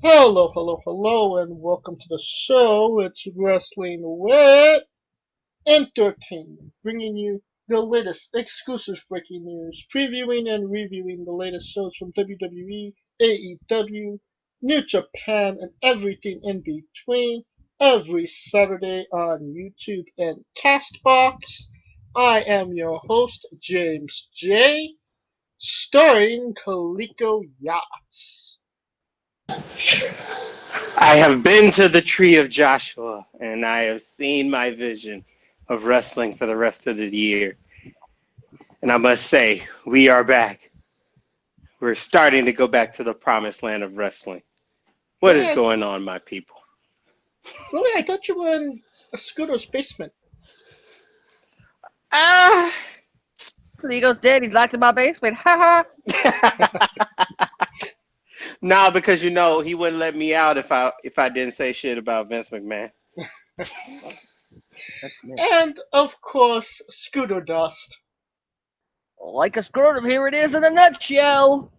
Hello, hello, hello, and welcome to the show. It's Wrestling with Entertainment, bringing you the latest exclusive breaking news, previewing and reviewing the latest shows from WWE, AEW, New Japan, and everything in between every Saturday on YouTube and Castbox. I am your host, James J., starring Kaliko Yachts. I have been to the tree of Joshua, and I have seen my vision of wrestling for the rest of the year. And I must say, we are back. We're starting to go back to the promised land of wrestling. What Really, is going on, my people? Really, I thought you were in a Scooter's basement. Ah! He goes dead. He's locked in my basement. Ha No, because he wouldn't let me out if I didn't say shit about Vince McMahon. And, of course, Scooter Dust. Like a scrotum, here it is in a nutshell.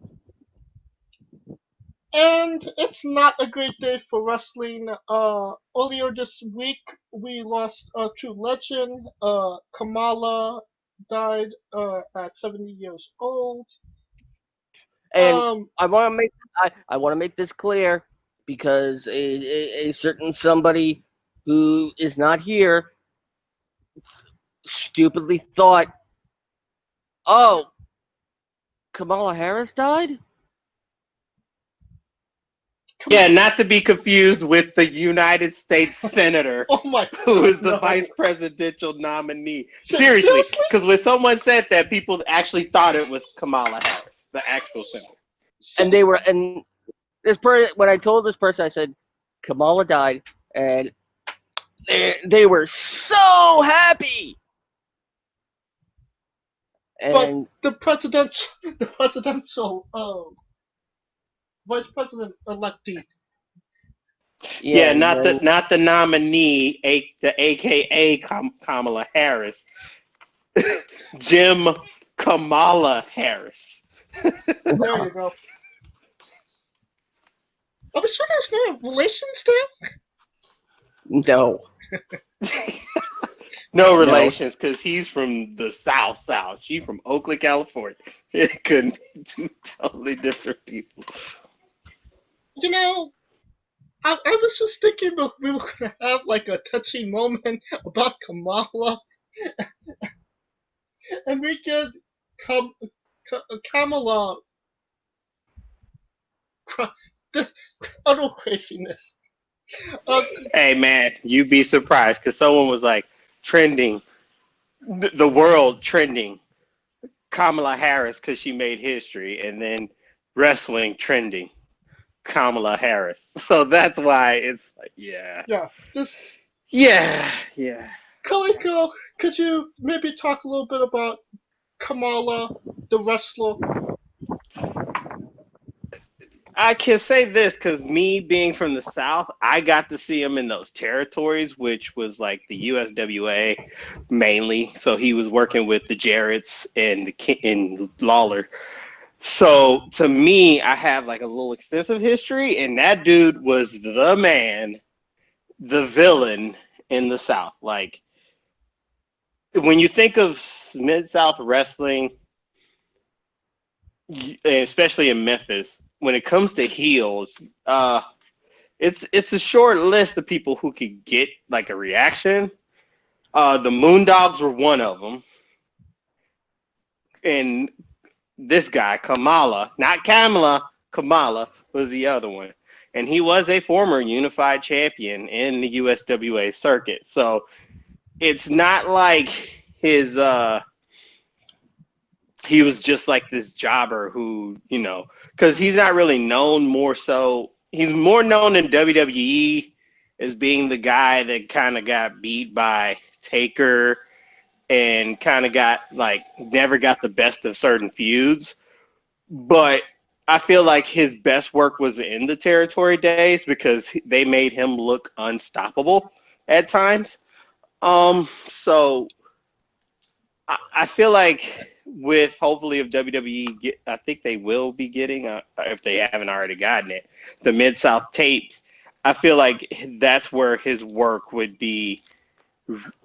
And it's not a great day for wrestling. Earlier this week, we lost a true legend. Kamala died at 70 years old. And Um, I want to make this clear because a certain somebody who is not here stupidly thought, oh, Kamala Harris died? Yeah, not to be confused with the United States Senator oh my who is the no. vice presidential nominee. Seriously, because when someone said that, people actually thought it was Kamala Harris, the actual senator. And when I told this person, I said, Kamala died, and they were so happy. And But the presidential vice president electee. Yeah, not the nominee, the AKA Kamala Harris, Jim Kamala Harris. There you go. I'm sure there's no relations there. no. No relations, because he's from the South. She's from Oakland, California. It couldn't be two totally different people. You know, I was just thinking that we were gonna have like a touching moment about Kamala, and we get Kamala, the utter craziness. Uh, Hey, man, you'd be surprised, because someone was like, trending, the world trending, Kamala Harris, because she made history, and then wrestling trending, Kamala Harris. So that's why it's like, yeah. yeah, just Yeah. Kaliko, could you maybe talk a little bit about Kamala, the wrestler? I can say this because me being from the South, I got to see him in those territories, which was like the USWA mainly. So he was working with the Jarretts and Lawler. So to me, I have like a little extensive history, and that dude was the man, the villain in the South. Like when you think of Mid-South wrestling, especially in Memphis, when it comes to heels, it's a short list of people who could get like a reaction. The Moondogs were one of them, and this guy Kamala, not Kamala, Kamala was the other one, and he was a former unified champion in the USWA circuit. So it's not like his he was just like this jobber who, because he's not really known more so. He's more known in WWE as being the guy that kind of got beat by Taker and kind of got like never got the best of certain feuds. But I feel like his best work was in the territory days because they made him look unstoppable at times. So I feel like with hopefully if WWE I think they will be getting if they haven't already gotten it, the Mid-South tapes. I feel like that's where his work would be,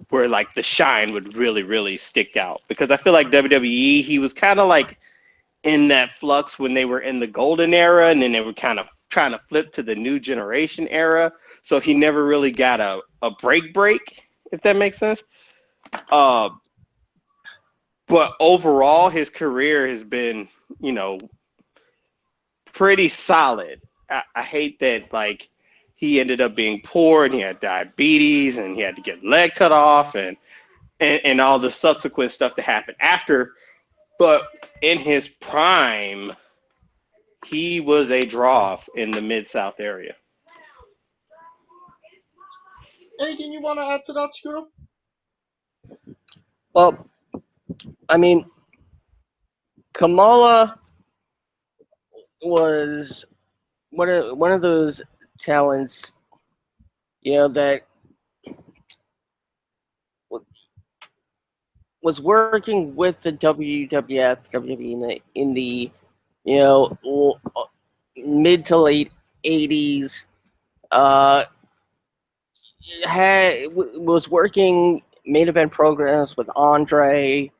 where like the shine would really really stick out, because I feel like WWE, he was kind of like in that flux when they were in the golden era, and then they were kind of trying to flip to the new generation era. So he never really got a break, if that makes sense. Uh, but overall, his career has been, pretty solid. I hate that, like, he ended up being poor and he had diabetes and he had to get leg cut off and all the subsequent stuff that happened after. But in his prime, he was a draw in the Mid-South area. Anything you want to add to that, Scooter? Well, I mean, Kamala was one of those talents, that was working with the WWF, WWE in the mid to late '80s. Was working main event programs with Andre,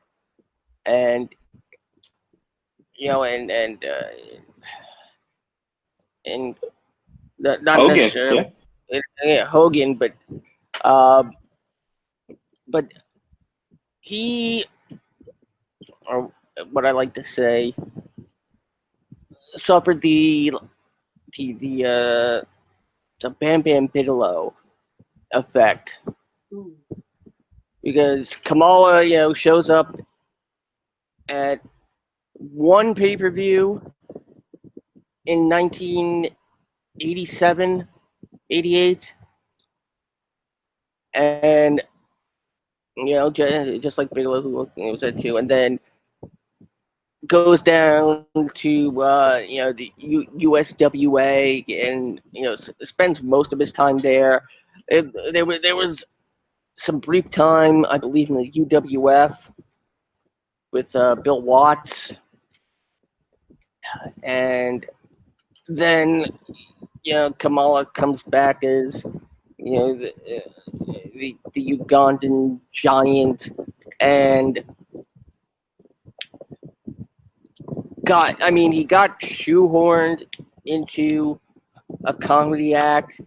and and not Hogan, necessarily Hogan, um, but he, or what I like to say, suffered the Bam Bam Bigelow effect, because Kamala, shows up at one pay-per-view in 1987, 88, and just like Bigelow, who was at two, and then goes down to the USWA, and spends most of his time there. There was some brief time, I believe, in the UWF with Bill Watts, and then Kamala comes back as the Ugandan giant, and he got shoehorned into a comedy act.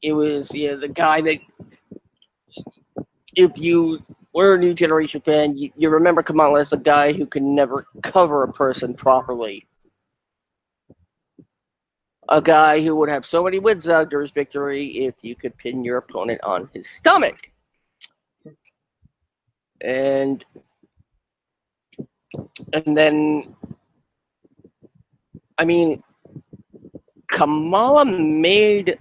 It was the guy that, if you were a New Generation fan, you remember Kamala as the guy who could never cover a person properly. A guy who would have so many wins after his victory if you could pin your opponent on his stomach. And then, Kamala made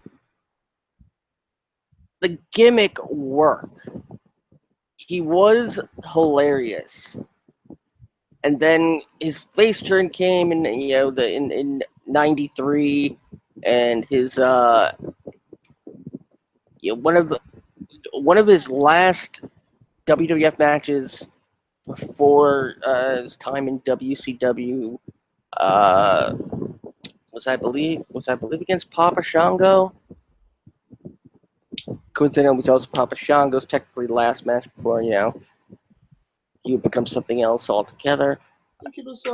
the gimmick work. He was hilarious. And then his face turn came in '93, and his one of his last WWF matches before his time in WCW was I believe against Papa Shango. Coincidentally, was also Papa Shango's technically last match before he would become something else altogether. I think it was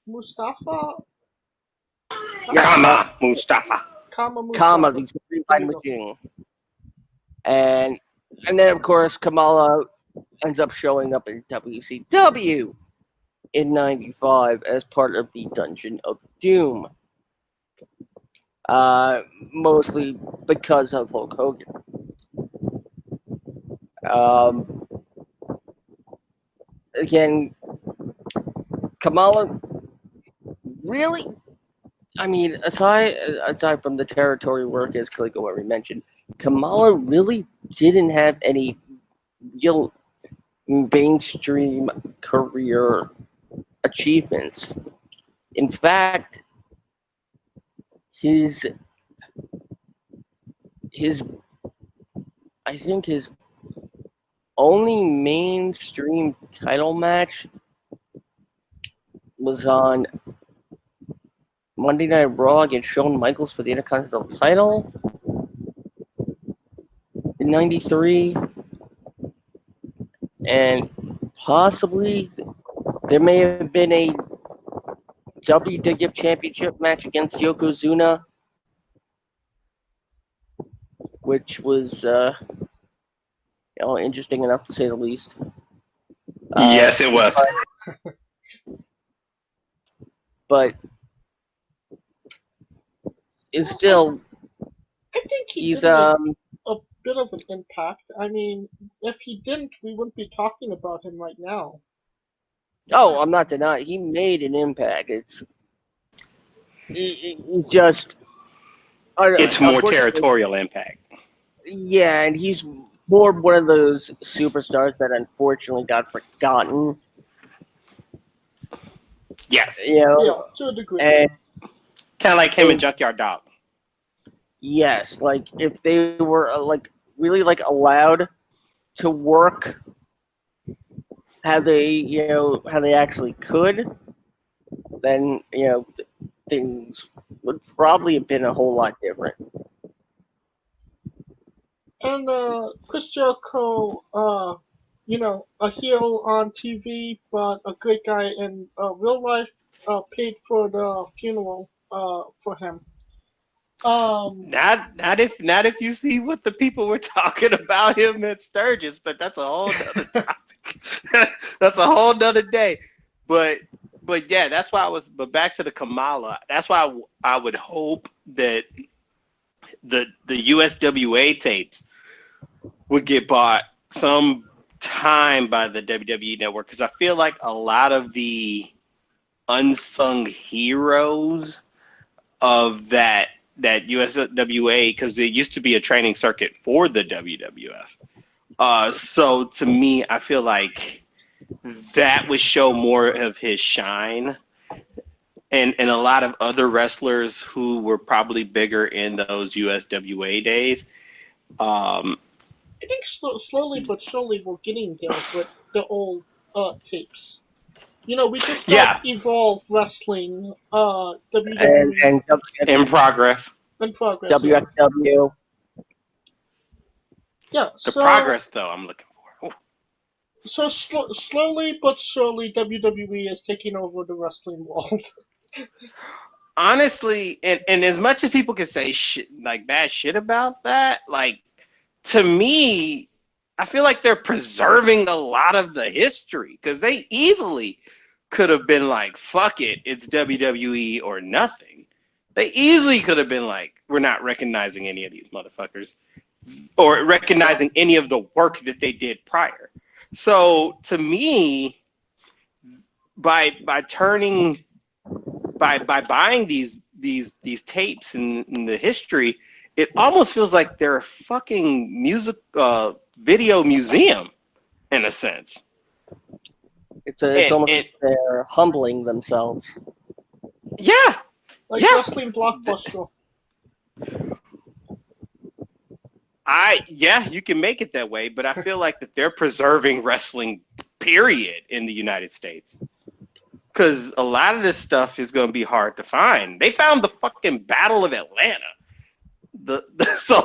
Mustafa. Kama Mustafa. Kama the Supreme Fighting Machine. And then, of course, Kamala ends up showing up in WCW in '95 as part of the Dungeon of Doom. Mostly because of Hulk Hogan. Again, Kamala really, aside from the territory work, as Kaliko already mentioned, Kamala really didn't have any real mainstream career achievements. In fact, his only mainstream title match was on Monday Night Raw against Shawn Michaels for the Intercontinental title in '93, and possibly there may have been a WWF Championship match against Yokozuna, which was interesting enough to say the least. Yes, it was. But it's still. I think he's did a bit of an impact. I mean, if he didn't, we wouldn't be talking about him right now. Oh, I'm not denying he made an impact. It's just. It's more territorial impact. Yeah, and he's more one of those superstars that unfortunately got forgotten. Yes. You know, yeah, to a degree. And kind of like him and Junkyard Dog. Yes, like if they were really allowed to work how they actually could, then things would probably have been a whole lot different. And Chris Jericho, a heel on TV, but a great guy in real life, paid for the funeral for him. Not if you see what the people were talking about him at Sturgis, but that's a whole other topic. That's a whole nother day. But yeah, that's why but back to the Kamala. That's why I would hope that the USWA tapes would get bought some time by the WWE network, because I feel like a lot of the unsung heroes of that USWA, because it used to be a training circuit for the WWF. So to me, I feel like that would show more of his shine, and a lot of other wrestlers who were probably bigger in those USWA days. I think slowly but surely we're getting there with the old tapes. We just got Evolve Wrestling, WWE, and in progress. In progress. WXW. Yeah. The progress, though, I'm looking for. Ooh. So slowly but surely, WWE is taking over the wrestling world. Honestly, and as much as people can say bad shit about that, to me, I feel like they're preserving a lot of the history, because they easily could have been like, fuck it, it's WWE or nothing. They easily could have been like, we're not recognizing any of these motherfuckers, or recognizing any of the work that they did prior. So to me, by buying these tapes in the history, it almost feels like they're a fucking video museum in a sense. It's almost like they're humbling themselves. Yeah. Like wrestling blockbuster. You can make it that way, but I feel like that they're preserving wrestling, period, in the United States. Because a lot of this stuff is going to be hard to find. They found the fucking Battle of Atlanta. So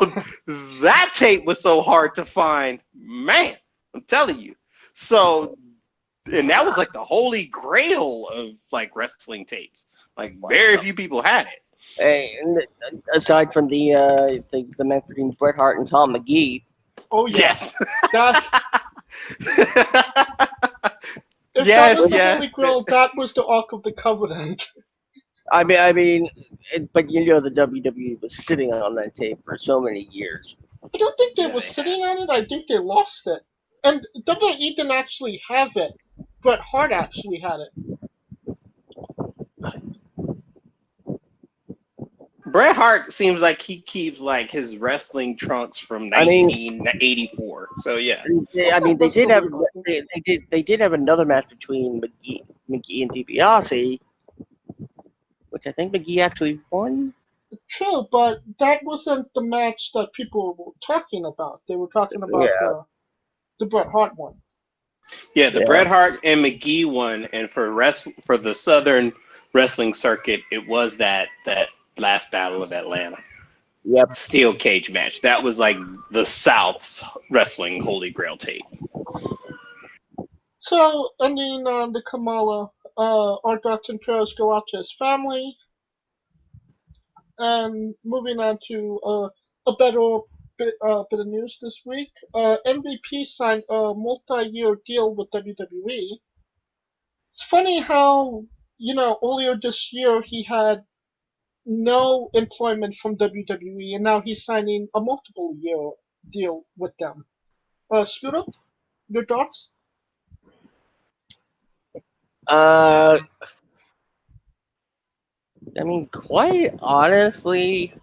that tape was so hard to find, man. I'm telling you. So, and that was like the holy grail of like wrestling tapes. Like very few people had it. And aside from the match between Bret Hart and Tom McGee. Oh yes. That was the Holy Grail, that was the Ark of the Covenant. I mean, but the WWE was sitting on that tape for so many years. I don't think they were sitting on it. I think they lost it. And WWE didn't actually have it. Bret Hart actually had it. Bret Hart seems like he keeps like his wrestling trunks from 1984. So yeah. I mean, they did have another match between McGee and DiBiase, which I think McGee actually won. True, but that wasn't the match that people were talking about. They were talking about The Bret Hart one. Yeah, the Yeah. Bret Hart and McGee one, and for the Southern wrestling circuit, it was that last Battle of Atlanta Yep. steel cage match. That was like the South's wrestling holy grail tape. So, ending on the Kamala, our thoughts and prayers go out to his family. And moving on to a better bit of news this week. MVP signed a multi-year deal with WWE. It's funny how, earlier this year he had no employment from WWE, and now he's signing a multiple year deal with them. Scooter, your thoughts? I mean, quite honestly,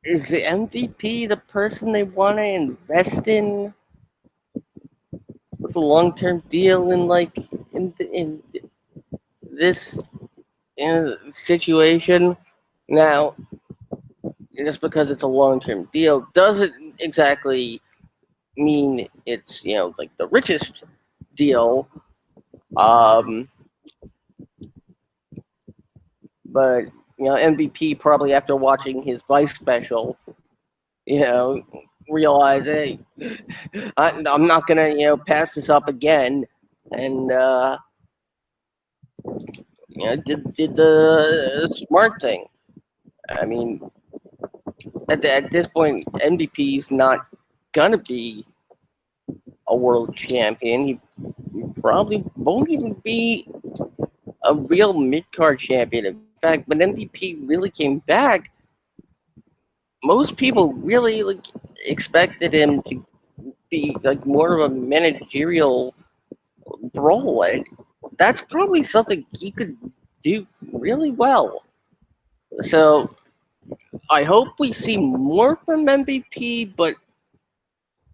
is the MVP the person they want to invest in with a long-term deal in this situation? Now, just because it's a long-term deal doesn't exactly mean it's like the richest deal. Um, but MVP probably after watching his Vice special, realize, hey, I'm not gonna pass this up again, and did the smart thing. I mean, at this point, MVP's not gonna be a world champion. He probably won't even be a real mid-card champion. In fact, when MVP really came back, most people really expected him to be like more of a managerial role. And that's probably something he could do really well. So I hope we see more from MVP, but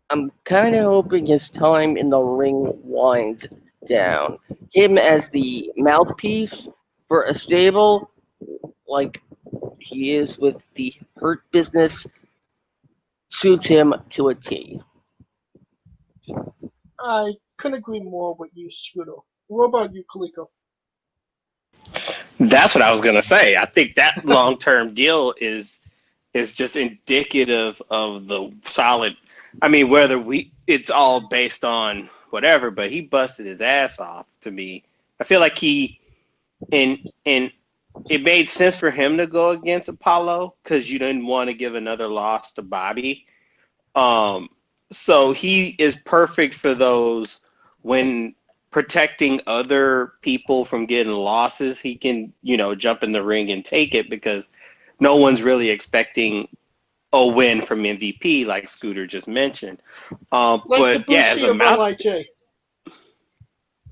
I'm kind of hoping his time in the ring winds down. Him as the mouthpiece for a stable, like he is with the Hurt Business, suits him to a T. I couldn't agree more with you, Scooter. What about you, Kaliko? That's what I was gonna say. I think that long term deal is just indicative of the solid. I mean, whether it's all based on whatever, but he busted his ass off to me. I feel like and it made sense for him to go against Apollo because you didn't want to give another loss to Bobby. Um, so he is perfect for those when protecting other people from getting losses. He can, jump in the ring and take it because no one's really expecting a win from MVP, like Scooter just mentioned. Like the But yeah, as Bushi a of mouth, LIJ.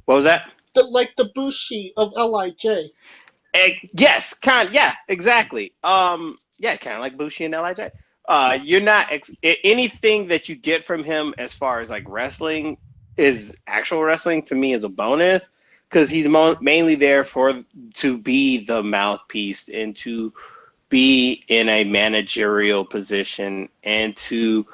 what was that? Like the Bushi of LIJ. Yes, yeah, exactly. Yeah, kind of like Bushi and Lij. You're not anything that you get from him as far as like wrestling is actual wrestling to me is a bonus because he's mainly there to be the mouthpiece and to be in a managerial position and to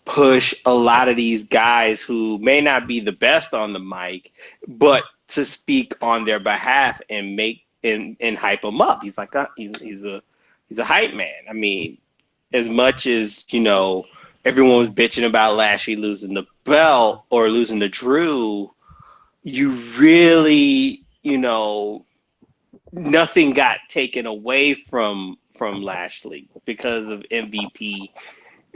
push a lot of these guys who may not be the best on the mic, but to speak on their behalf and make and hype them up. He's like he's a hype man. I mean, as much as everyone was bitching about Lashley losing the belt or losing to Drew, you really nothing got taken away from Lashley because of MVP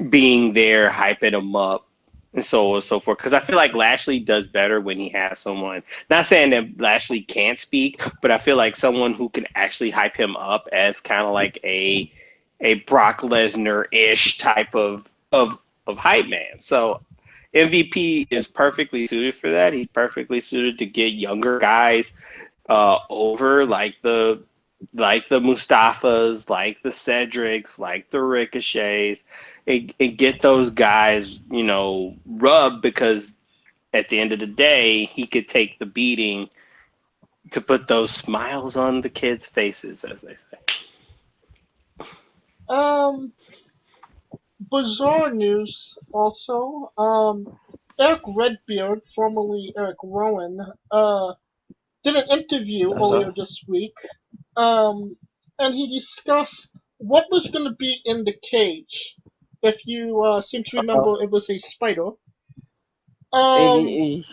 being there, hyping him up, and so on and so forth. Because I feel like Lashley does better when he has someone. Not saying that Lashley can't speak, but I feel like someone who can actually hype him up as kind of like a Brock Lesnar ish type of hype man. So MVP is perfectly suited for that. He's perfectly suited to get younger guys over like the Mustafas, like the Cedrics, like the Ricochets, and get those guys, rubbed because at the end of the day, he could take the beating to put those smiles on the kids' faces, as they say. Um, bizarre news also. Eric Redbeard, formerly Eric Rowan, did an interview earlier this week, and he discussed what was going to be in the cage. If you seem to remember, it was a spider. Um,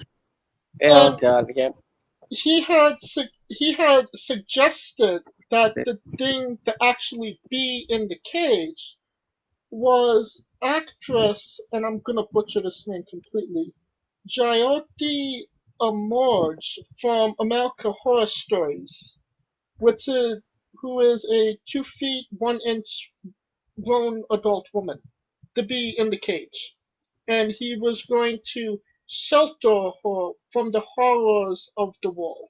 Oh and God, yeah. he had suggested that the thing to actually be in the cage was actress, and I'm gonna butcher this name completely, Jyoti Amorj from American Horror Stories, which is who is a 2 feet 1 inch grown adult woman to be in the cage, and he was going to shelter her from the horrors of the world.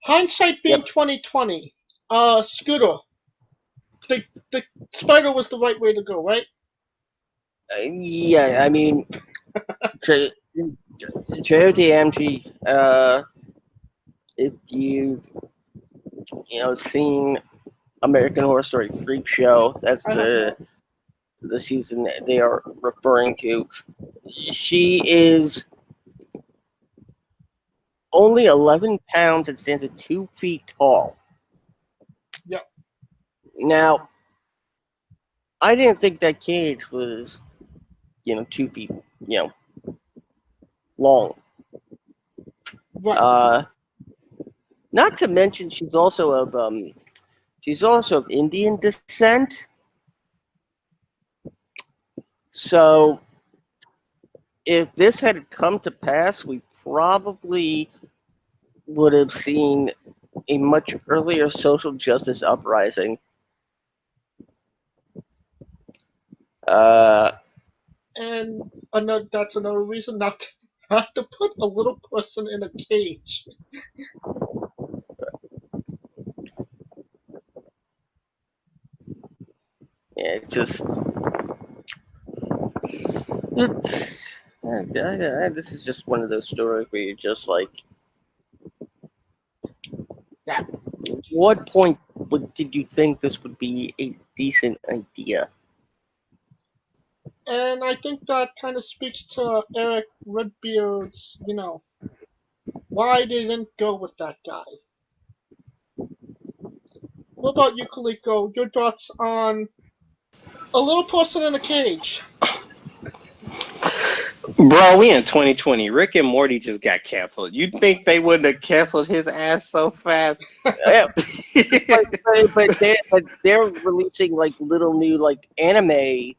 Hindsight being Yep. 2020, Scooter, the spider was the right way to go, right? Yeah, I mean, JOTMG, if you've seen American Horror Story Freak Show, that's I have not. the season they are referring to. She is only 11 pounds and stands at 2 feet tall. Yeah. Now, I didn't think that cage was 2 feet long. Right. Not to mention she's also of Indian descent. So if this had come to pass, we probably would have seen a much earlier social justice uprising. And that's another reason not to put a little person in a cage. Yeah, this is just one of those stories where you're just like, at what point did you think this would be a decent idea? And I think that kind of speaks to Eric Redbeard's, why they didn't go with that guy. What about you, Kaliko? Your thoughts on a little person in a cage? Bro, we in 2020. Rick and Morty just got canceled. You'd think they wouldn't have canceled his ass so fast? Yeah, but they're releasing like little new like anime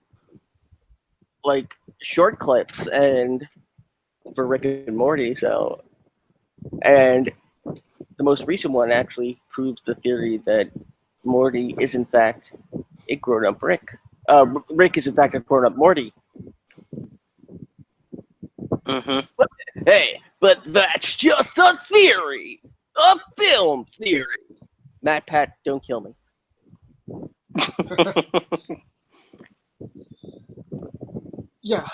like short clips and for Rick and Morty. So, and the most recent one actually proves the theory that Morty is in fact a grown-up Rick. Rick is in fact a grown-up Morty. Mm-hmm. Hey, but that's just a theory, a film theory. Matt, Pat, don't kill me. Yeah.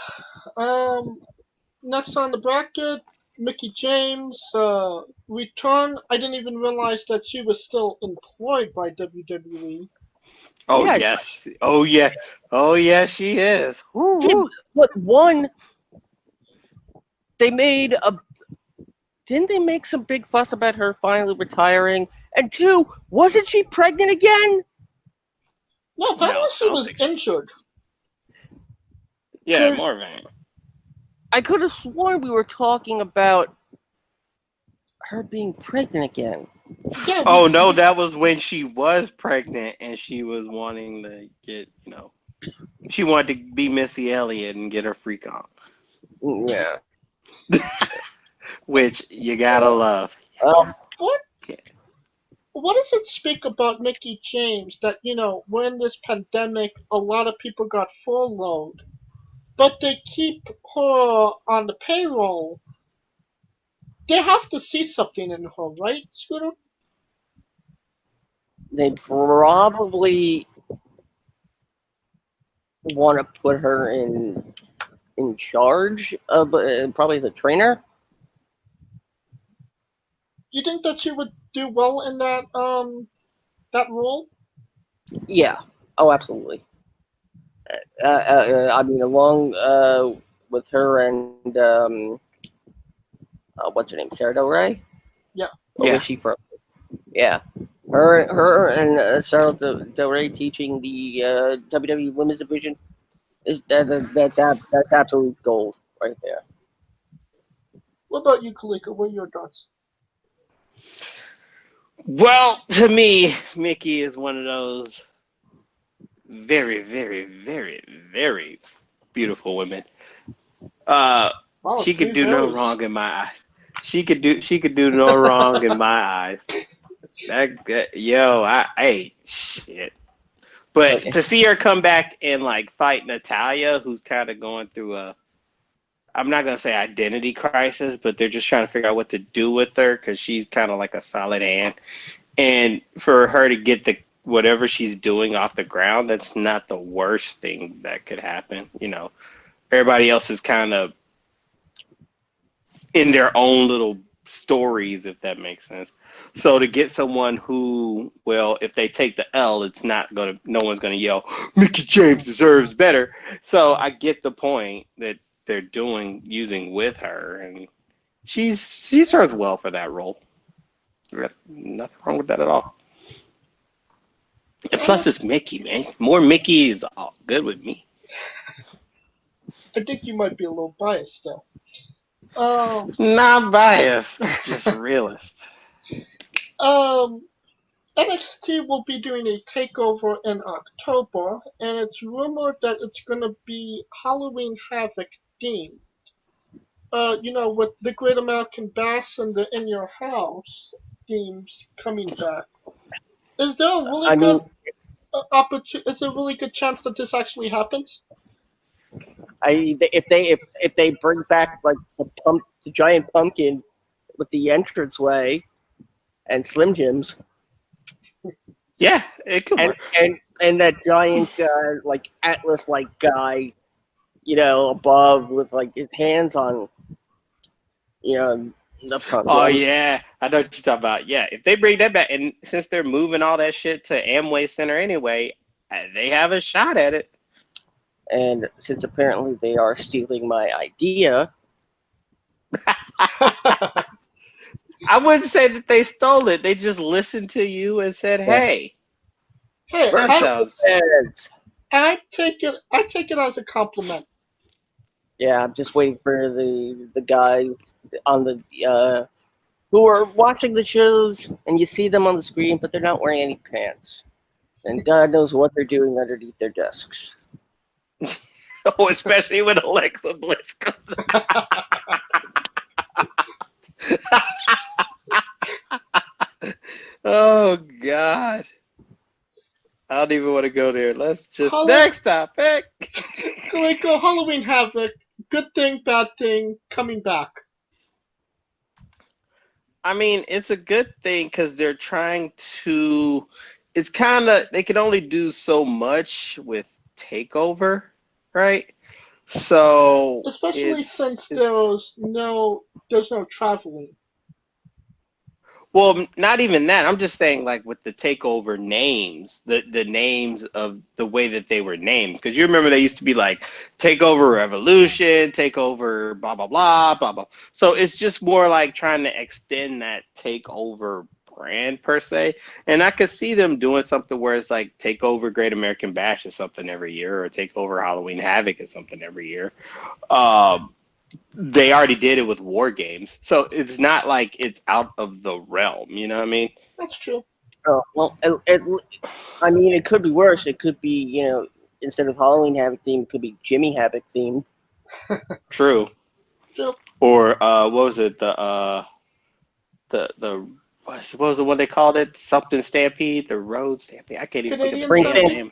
Next on the bracket, Mickey James, return. I didn't even realize that she was still employed by WWE. Oh Yeah, yes. Oh yeah. Oh yeah, she is. Woo-woo. but one, they made a. Didn't they make some big fuss about her finally retiring? And two, wasn't she pregnant again? No, apparently No, she was injured. Yeah, Marvin. I could have sworn we were talking about her being pregnant again. Yeah. Oh no, that was when she was pregnant and she was wanting to get, she wanted to be Missy Elliott and get her freak on, Yeah. which you gotta love. What? Yeah. What does it speak about Mickey James that when this pandemic, a lot of people got furloughed, but they keep her on the payroll? They have to see something in her, right, Scooter? They probably want to put her in charge of probably the trainer. You think that she would do well in that role? Yeah. Oh, absolutely. I mean, along with her and what's her name, Sarah Del Rey? Yeah. Or was she from? Yeah, her and Sarah Del Rey teaching the WWE Women's Division is that's absolute gold right there. What about you, Kalika? What are your thoughts? Well, to me, Mickey is one of those very, very, very, very beautiful women. Uh, Wow, she could three do no varies. wrong in my eyes. She could do no wrong in my eyes. Shit. But to see her come back and like fight Natalia, who's kind of going through I'm not gonna say identity crisis, but they're just trying to figure out what to do with her because she's kind of like a solid hand. And for her to get the whatever she's doing off the ground, that's not the worst thing that could happen. Everybody else is kind of in their own little stories, if that makes sense. So to get someone who, well, if they take the L, no one's gonna yell, Mickey James deserves better. So I get the point that they're using with her, and she serves well for that role. Nothing wrong with that at all. And plus, it's Mickey, man. More Mickey is all good with me. I think you might be a little biased, though. Not biased, just realist. Um, NXT will be doing a takeover in October, and it's rumored that it's going to be Halloween Havoc themed. With the Great American Bash and the In Your House themes coming back. Is there a really I good mean, opportunity? Is there a really good chance that this actually happens? if they bring back like the giant pumpkin with the entranceway and Slim Jims, Yeah, it could and work. and that giant like Atlas like guy, above with like his hands on, the Oh pumpkin. yeah, I know what you're talking about. Yeah, if they bring that back, and since they're moving all that shit to Amway Center anyway, they have a shot at it. And since apparently they are stealing my idea, I wouldn't say that they stole it. They just listened to you and said, yeah, "Hey, Hey, that virtual sounds." heads. I take it. I take it as a compliment. Yeah, I'm just waiting for the guys on the who are watching the shows, and you see them on the screen, but they're not wearing any pants, and God knows what they're doing underneath their desks. Oh, especially when Alexa Bliss comes out. Oh God, I don't even want to go there. Let's just next topic. Kaliko, Halloween Havoc. Good thing, bad thing, coming back. I mean, it's a good thing because they're trying to. It's kind of they can only do so much with Takeover, right? So Especially since it's there's no traveling. well, not even that. I'm just saying, like with the Takeover names, the names of the way that they were named, because you remember they used to be like Takeover Revolution, Takeover blah blah blah blah blah. So it's just more like trying to extend that Takeover brand per se, and I could see them doing something where it's like Takeover Great American Bash is something every year, or Takeover Halloween Havoc is something every year. Um, they already did it with War Games, so it's not like it's out of the realm. You know what I mean? That's true. Oh well, I mean, it could be worse. It could be, instead of Halloween Havoc theme, it could be Jimmy Havoc themed. True. True. Or what was it? The what was the one they called it? Something Stampede, the Road Stampede. I can't even think of the Canadian Spring damn Stampede. name.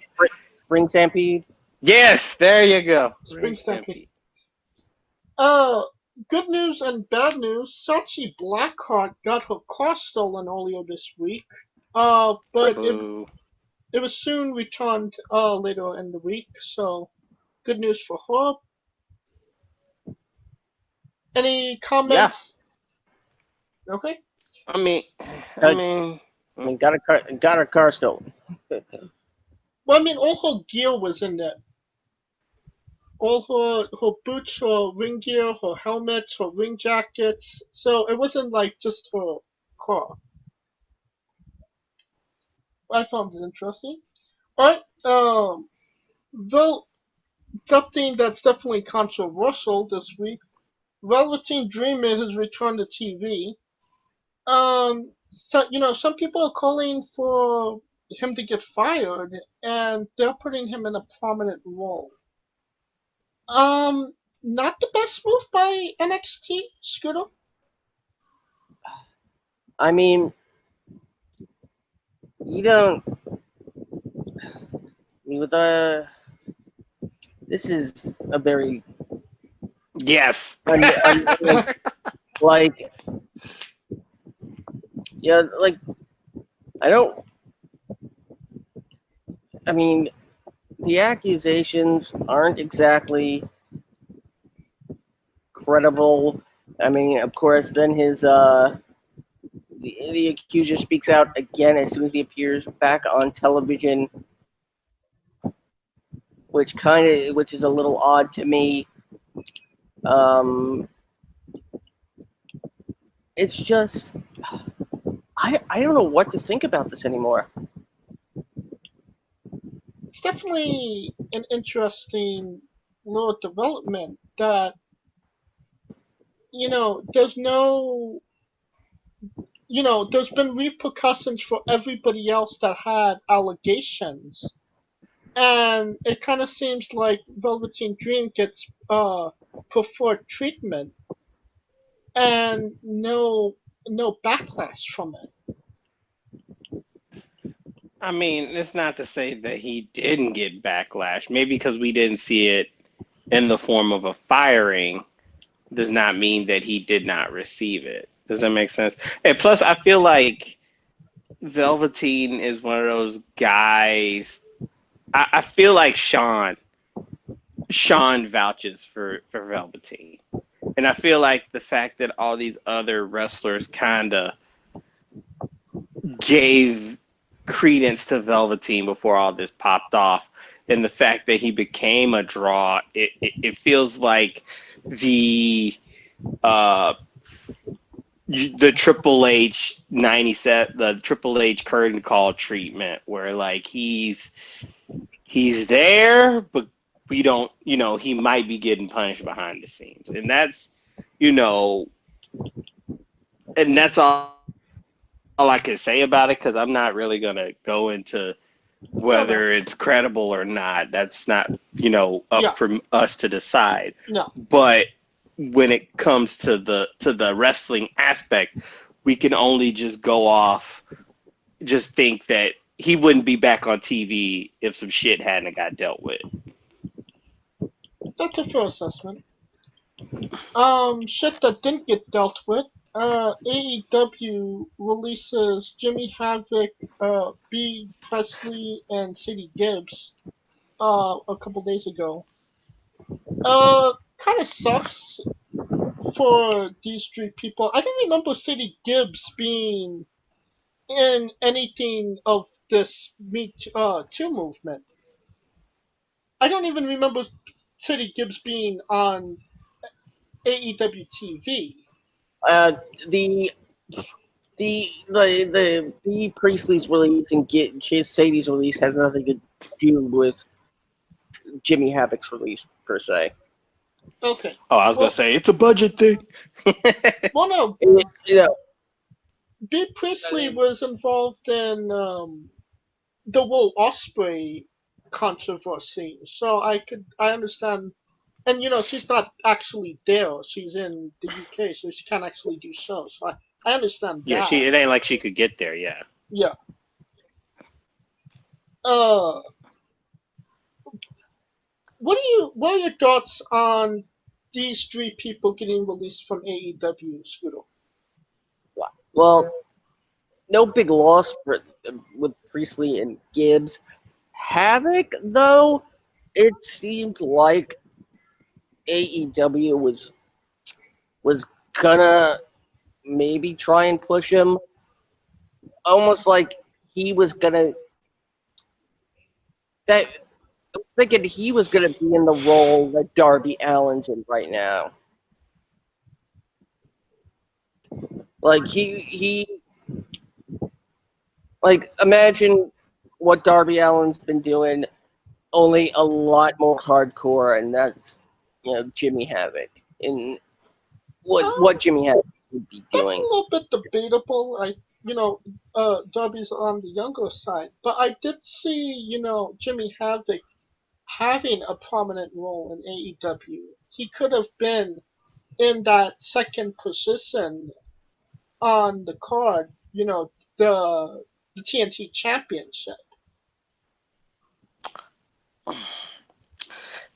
Spring Stampede. Yes, there you go. Spring Stampede. Good news and bad news. Sachi Blackheart got her car stolen earlier this week. But Boo. it was soon returned later in the week. So good news for her. Any Yeah. comments? Okay. I mean, I Uh, mean, I mean, got her car stolen. Well, I mean, all her gear was in there. all her boots, her ring gear, her helmets, her ring jackets. So it wasn't like just her car. I found it interesting. Alright, though something that's definitely controversial this week, Velveteen Dream made his return to TV. So some people are calling for him to get fired, and they're putting him in a prominent role. Um, Not the best move by NXT, Scooter. I mean, you don't. With this is a very Yes. like yeah, like I don't. I mean, the accusations aren't exactly credible. I mean, of course, then the accuser speaks out again as soon as he appears back on television, which is a little odd to me. Um, it's just I don't know what to think about this anymore. It's definitely an interesting little development that there's no there's been repercussions for everybody else that had allegations, and it kind of seems like Velveteen Dream gets preferred treatment and no backlash from it. I mean, it's not to say that he didn't get backlash. Maybe because we didn't see it in the form of a firing does not mean that he did not receive it. Does that make sense? And plus, I feel like Velveteen is one of those guys. I feel like Sean vouches for Velveteen. And I feel like the fact that all these other wrestlers kind of gave credence to Velveteen before all this popped off, and the fact that he became a draw, it feels like the Triple H 97, the Triple H curtain call treatment, where like he's there, but we don't, he might be getting punished behind the scenes, and that's, and that's all I can say about it, because I'm not really gonna go into whether it's credible or not. That's not, up for us to decide. No. But when it comes to the wrestling aspect, we can only just go off, just think that he wouldn't be back on TV if some shit hadn't got dealt with. That's a fair assessment. Shit that didn't get dealt with. AEW releases Jimmy Havoc, B. Presley, and Sadie Gibbs a couple days ago. Kind of sucks for these three people. I don't remember Sadie Gibbs being in anything of this Me Too movement. I don't even remember Sadie Gibbs being on AEW TV. The B. Priestley's release and Sadie's release has nothing to do with Jimmy Havoc's release per se. Okay. Oh, I was gonna say it's a budget thing. Well, no. B. Priestley was involved in the Will Ospreay controversy, so I understand. And she's not actually there; she's in the UK, so she can't actually do shows. So I understand Yeah, that. it ain't like she could get there. Yeah. Yeah. What are your thoughts on these three people getting released from AEW, Scooter? Well, no big loss with Priestley and Gibbs. Havoc, though, it seemed like AEW was gonna maybe try and push him, almost like he was gonna. That thinking he was going to be in the role that Darby Allin's in right now. Like like imagine what Darby Allin's been doing, only a lot more hardcore, and that's Jimmy Havoc and what Jimmy Havoc would be That's a doing. little bit debatable. Darby's on the younger side, but I did see, Jimmy Havoc having a prominent role in AEW. He could have been in that second position on the card, the TNT Championship.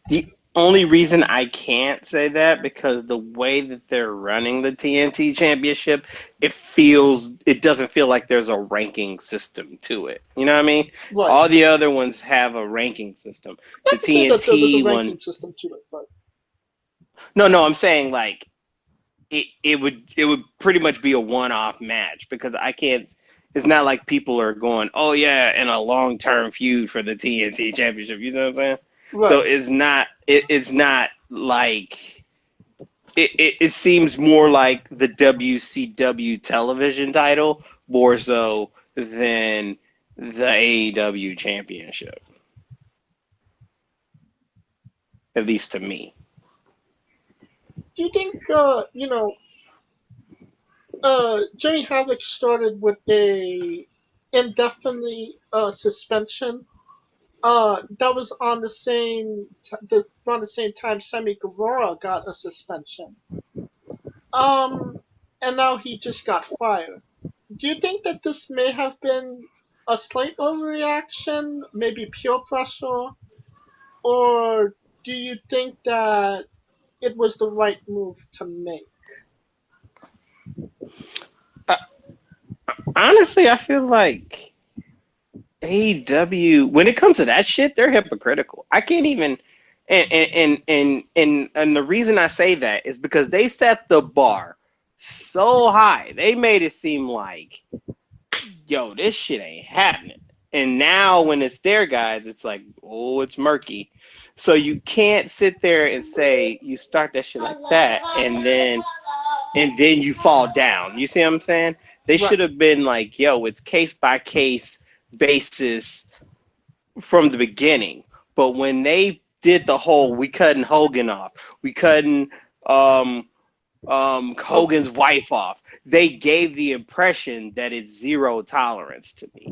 The only reason I can't say that because the way that they're running the TNT Championship, it doesn't feel like there's a ranking system to it. You know what I mean? Right. All the other ones have a ranking system. Not to say that there's a ranking system to it, but no, I'm saying like it would pretty much be a one-off match because I can't. It's not like people are going, oh yeah, in a long-term feud for the TNT Championship. You know what I'm saying? right. So it's not. It's not like. It seems more like the WCW television title more so than the AEW Championship. At least to me. Do you think Jimmy Havoc started with a indefinite suspension? That was on the around the same time Sammy Guevara got a suspension. And now he just got fired. Do you think that this may have been a slight overreaction, maybe pure pressure, or do you think that it was the right move to make? Honestly, I feel like AEW, when it comes to that shit, they're hypocritical. I can't even, and the reason I say that is because they set the bar so high. They made it seem like, yo, this shit ain't happening. And now when it's their guys, it's like, oh, it's murky. So you can't sit there and say you start that shit like that, and then you fall down. You see what I'm saying? They should have been like, yo, it's case by case basis from the beginning. But when they did the whole, we cutting Hogan off, we cutting Hogan's wife off, they gave the impression that it's zero tolerance to me.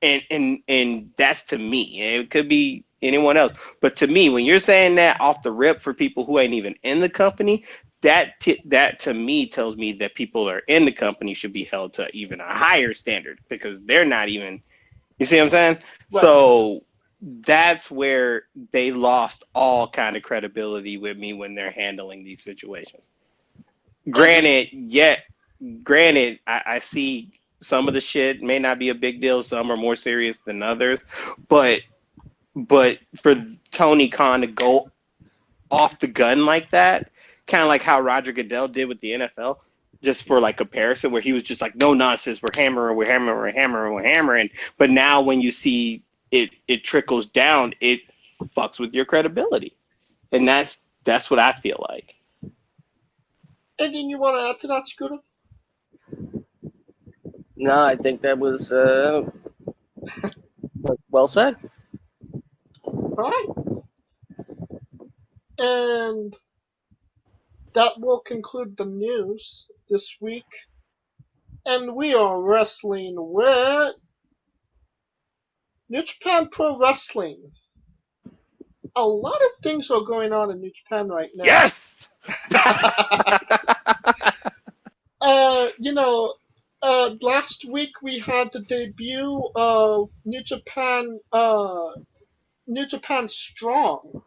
And that's to me. It could be anyone else, but to me, when you're saying that off the rip for people who ain't even in the company, that to me tells me that people that are in the company should be held to even a higher standard because they're not even. You see what I'm saying? Right. So that's where they lost all kind of credibility with me when they're handling these situations. Granted, I see some of the shit may not be a big deal. Some are more serious than others, but for Tony Khan to go off the gun like that, kind of like how Roger Goodell did with the NFL, just for like comparison, where he was just like, no nonsense, we're hammering. But now when you see it trickles down, it fucks with your credibility, and that's what I feel like. Anything you want to add to that, Scooter? No, I think that was well said. All right. And that will conclude the news this week. And we are wrestling with New Japan Pro Wrestling. A lot of things are going on in New Japan right now. Yes! Last week we had the debut of New Japan Strong.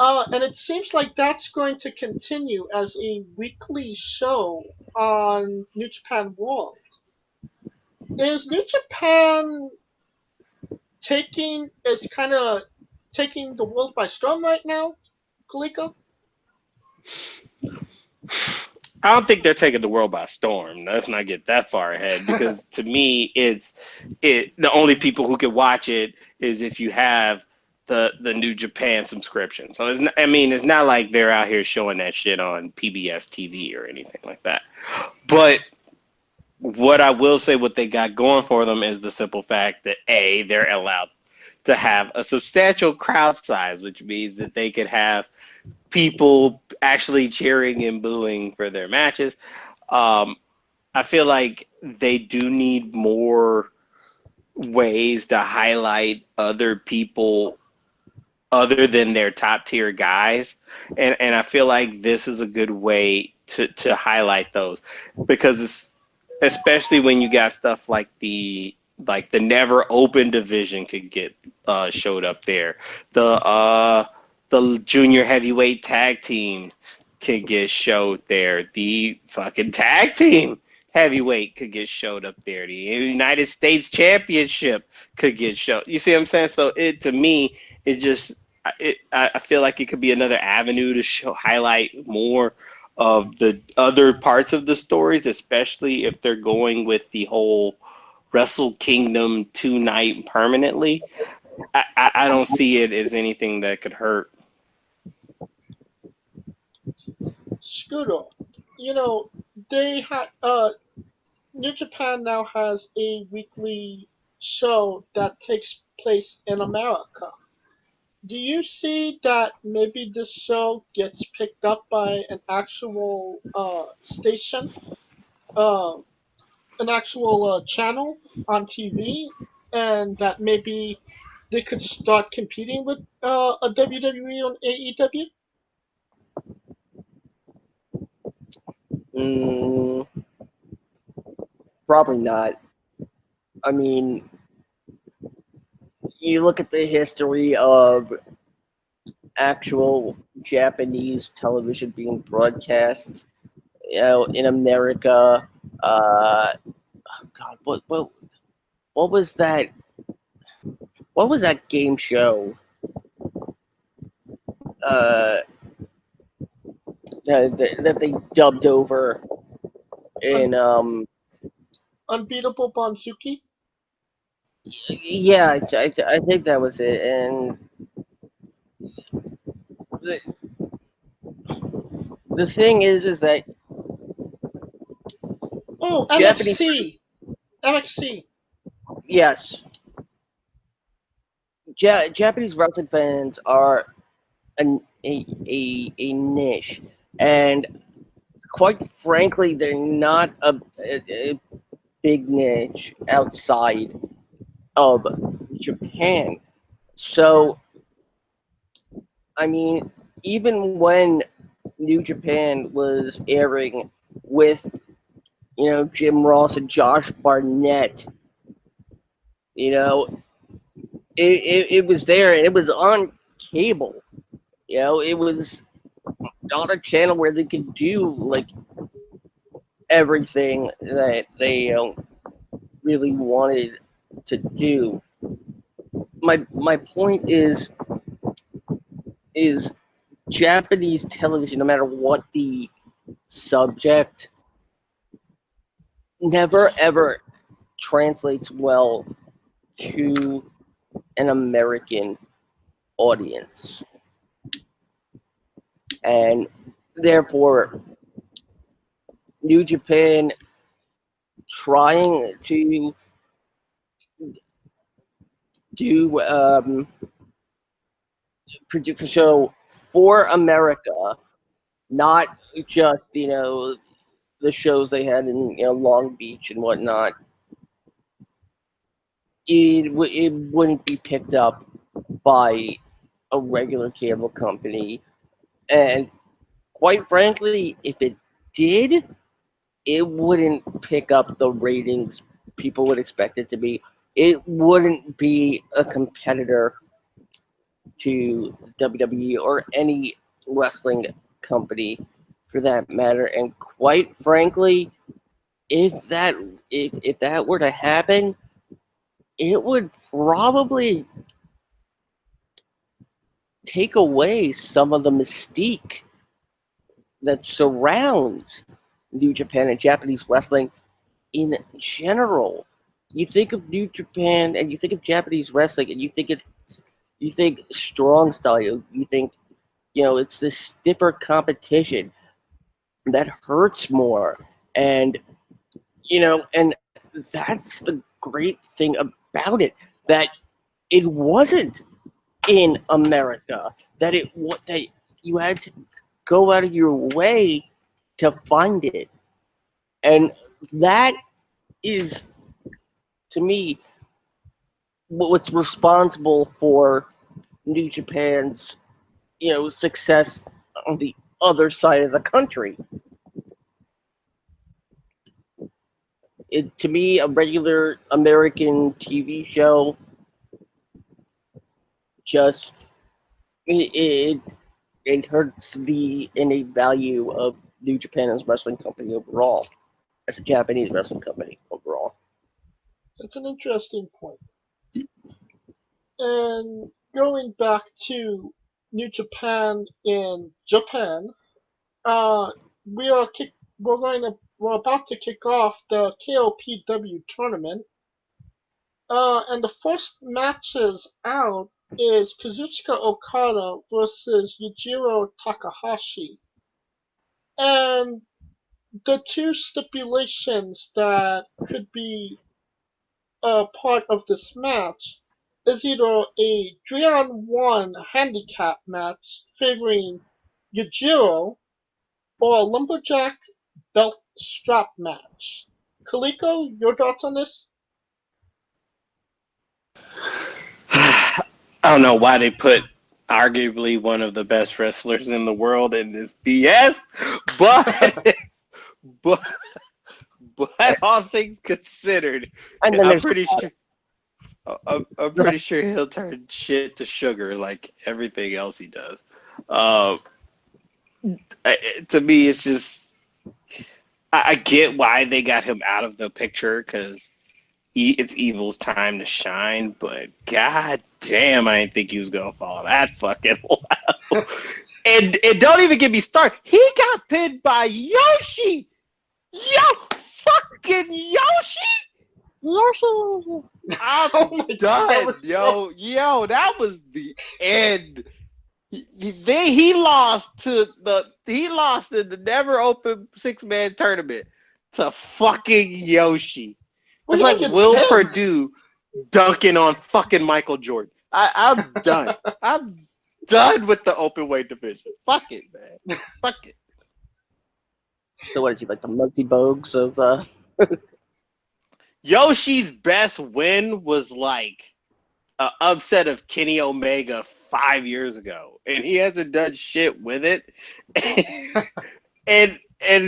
And it seems like that's going to continue as a weekly show on New Japan World. Is New Japan taking the world by storm right now, Kaliko? I don't think they're taking the world by storm. Let's not get that far ahead because to me, the only people who can watch it is if you have the New Japan subscription. So it's not like they're out here showing that shit on PBS TV or anything like that. But what I will say, what they got going for them is the simple fact that they're allowed to have a substantial crowd size, which means that they could have people actually cheering and booing for their matches. I feel like they do need more ways to highlight other people other than their top tier guys, and I feel like this is a good way to highlight those, because it's especially when you got stuff like the never open division could get showed up there. The junior heavyweight tag team could get showed there. The fucking tag team heavyweight could get showed up there. The United States Championship could get showed. You see what I'm saying? So to me, I feel like it could be another avenue to highlight more of the other parts of the stories, especially if they're going with the whole Wrestle Kingdom 2-night permanently. I don't see it as anything that could hurt. Scooter, they had New Japan now has a weekly show that takes place in America. Do you see that maybe this show gets picked up by an actual station, uh, an actual channel on TV, and that maybe they could start competing with a WWE on AEW? Probably not. I mean, you look at the history of actual Japanese television being broadcast, in America. God, what was that? What was that game show? That they dubbed over in Unbeatable Bonzuki? yeah, I think that was it. And the the thing is that Oh, Japanese, NXT! NXT! yes, Japanese wrestling fans are a niche, and quite frankly, they're not a big niche outside of Japan. So, I mean, even when New Japan was airing with, Jim Ross and Josh Barnett, it was there, and it was on cable. It was on a channel where they could do like everything that they really wanted to do. My point is Japanese television, no matter what the subject, never ever translates well to an American audience. And therefore, New Japan trying to do produce a show for America, not just the shows they had in Long Beach and whatnot. It wouldn't be picked up by a regular cable company, and quite frankly, if it did, it wouldn't pick up the ratings people would expect it to be. It wouldn't be a competitor to WWE or any wrestling company for that matter. And quite frankly, if that were to happen, it would probably take away some of the mystique that surrounds New Japan and Japanese wrestling in general. You think of New Japan and you think of Japanese wrestling and you think it's You think strong style. You think, it's this stiffer competition that hurts more. And, and that's the great thing about it, that it wasn't in America, that you had to go out of your way to find it. And that is, to me, what's responsible for New Japan's, success on the other side of the country. To me, a regular American TV show just it, it hurts the innate value of New Japan as a wrestling company overall, as a Japanese wrestling company overall. That's an interesting point. And going back to New Japan in Japan, uh, we are kick, we're about to kick off the KOPW tournament. And the first matches out is Kazuchika Okada versus Yujiro Takahashi. And the two stipulations that could be a part of this match is either a 3-on-1 handicap match favoring Yujiro or a lumberjack belt strap match. Kaliko, your thoughts on this? I don't know why they put arguably one of the best wrestlers in the world in this BS, but but but all things considered, And then I'm there's pretty sure I'm pretty sure he'll turn shit to sugar like everything else he does. Uh, to me, it's just I get why they got him out of the picture because it's Evil's time to shine, but god damn, I didn't think he was gonna fall that fucking low. And don't even get me started. He got pinned by Yoshi. Fucking Yoshi. I'm Oh my God, done, yo. That was the end. He lost in the never open 6-man tournament to fucking Yoshi. Well, It's he like didn't get Will pinned. Purdue dunking on fucking Michael Jordan. I'm done. I'm done with the open weight division. Fuck it, man. Fuck it. So what is he, like the Monkey Bogues of Yoshi's best win was like an upset of Kenny Omega 5 years ago, and he hasn't done shit with it. and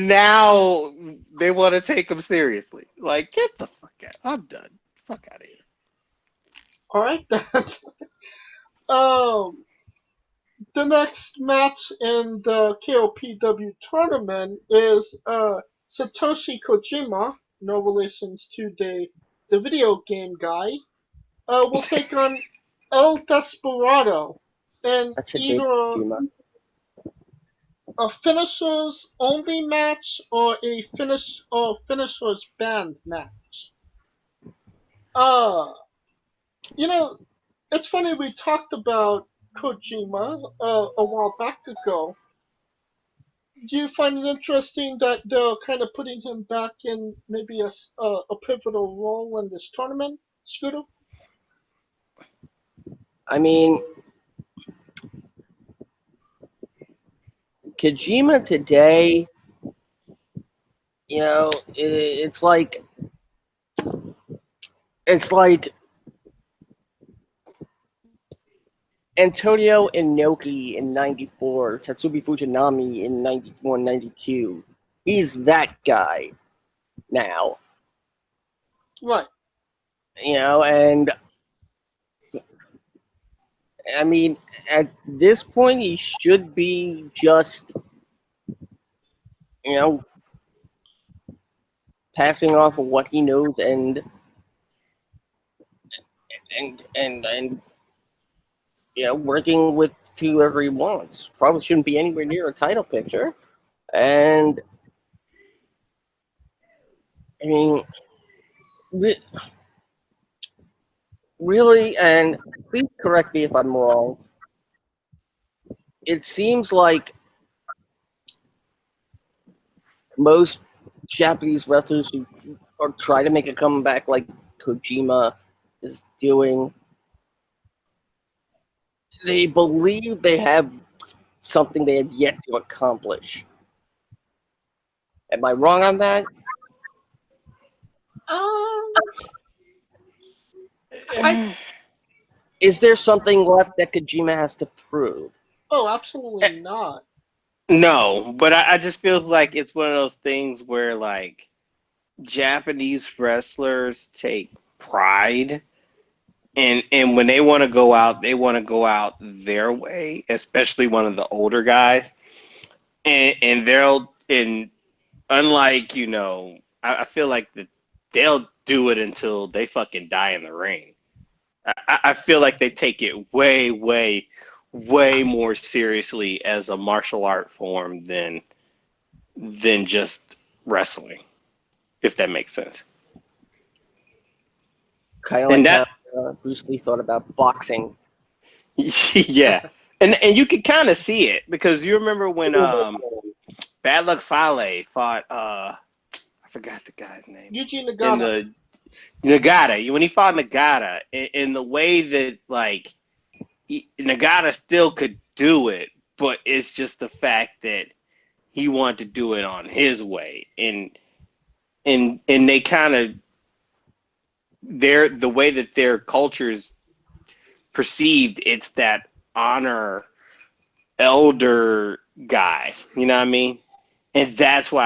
now they want to take him seriously. Like, get the fuck out. I'm done. Fuck out of here. All right, then. The next match in the KOPW tournament is Satoshi Kojima, no relations to the video game guy, will take on El Desperado in that's Hideo either Kojima. a finishers only match or a finishers band match. Uh, you know, it's funny we talked about Kojima a while back ago. Do you find it interesting that they're kind of putting him back in maybe a pivotal role in this tournament, Scooter? I mean, Kojima today, it's like Antonio Inoki in '94, Tatsubi Fujinami in '91, '92. He's that guy now, Right. and I mean, at this point, he should be just, you know, passing off of what he knows and working with whoever he wants. Probably shouldn't be anywhere near a title picture. And I mean, really, and please correct me if I'm wrong, it seems like most Japanese wrestlers who or try to make a comeback like Kojima is doing, they believe they have something they have yet to accomplish. Am I wrong on that? I Is there something left that Kojima has to prove? absolutely not. No, but I just feels like it's one of those things where like Japanese wrestlers take pride and when they want to go out, they want to go out their way, especially one of the older guys. And they'll and unlike, I feel like they'll do it until they fucking die in the ring. I feel like they take it way, way, way more seriously as a martial art form than just wrestling, if that makes sense. Kind of And like that, how Bruce Lee thought about boxing. yeah, and you can kind of see it because you remember when Bad Luck Fale fought I forgot the guy's name Yuji in Nagata. the Nagata when he fought Nagata in the way that like Nagata still could do it, but it's just the fact that he wanted to do it on his way, and they kind of the way that their cultures perceived it's that honor elder guy, you know what I mean? And that's how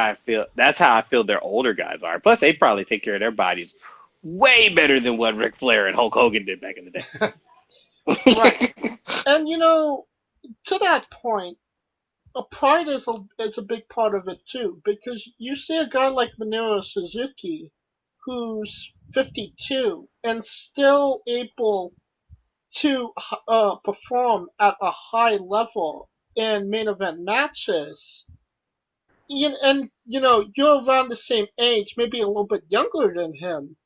I feel their older guys are. Plus, they probably take care of their bodies way better than what Ric Flair and Hulk Hogan did back in the day. Right. And to that point, pride is a big part of it too, because you see a guy like Minoru Suzuki, who's 52 and still able to perform at a high level in main event matches. And you're around the same age, maybe a little bit younger than him.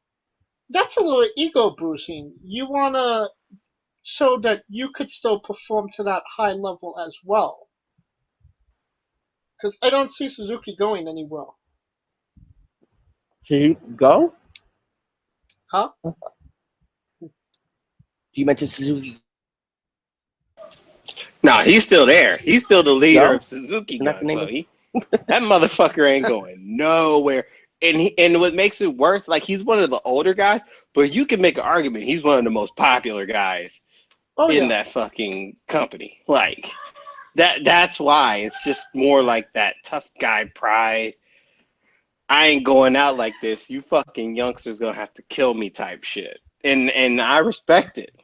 That's a little ego bruising. You wanna show that you could still perform to that high level as well. Because I don't see Suzuki going anywhere. Should he go? Huh? You mentioned Suzuki. No, he's still there. He's still the leader Go? of Suzuki Isn't that the Gun. name So of that motherfucker ain't going nowhere. And what makes it worse, like he's one of the older guys, but you can make an argument he's one of the most popular guys Oh in yeah. that fucking company. Like that's why it's just more like that tough guy pride. I ain't going out like this. You fucking youngsters gonna have to kill me type shit. And I respect it.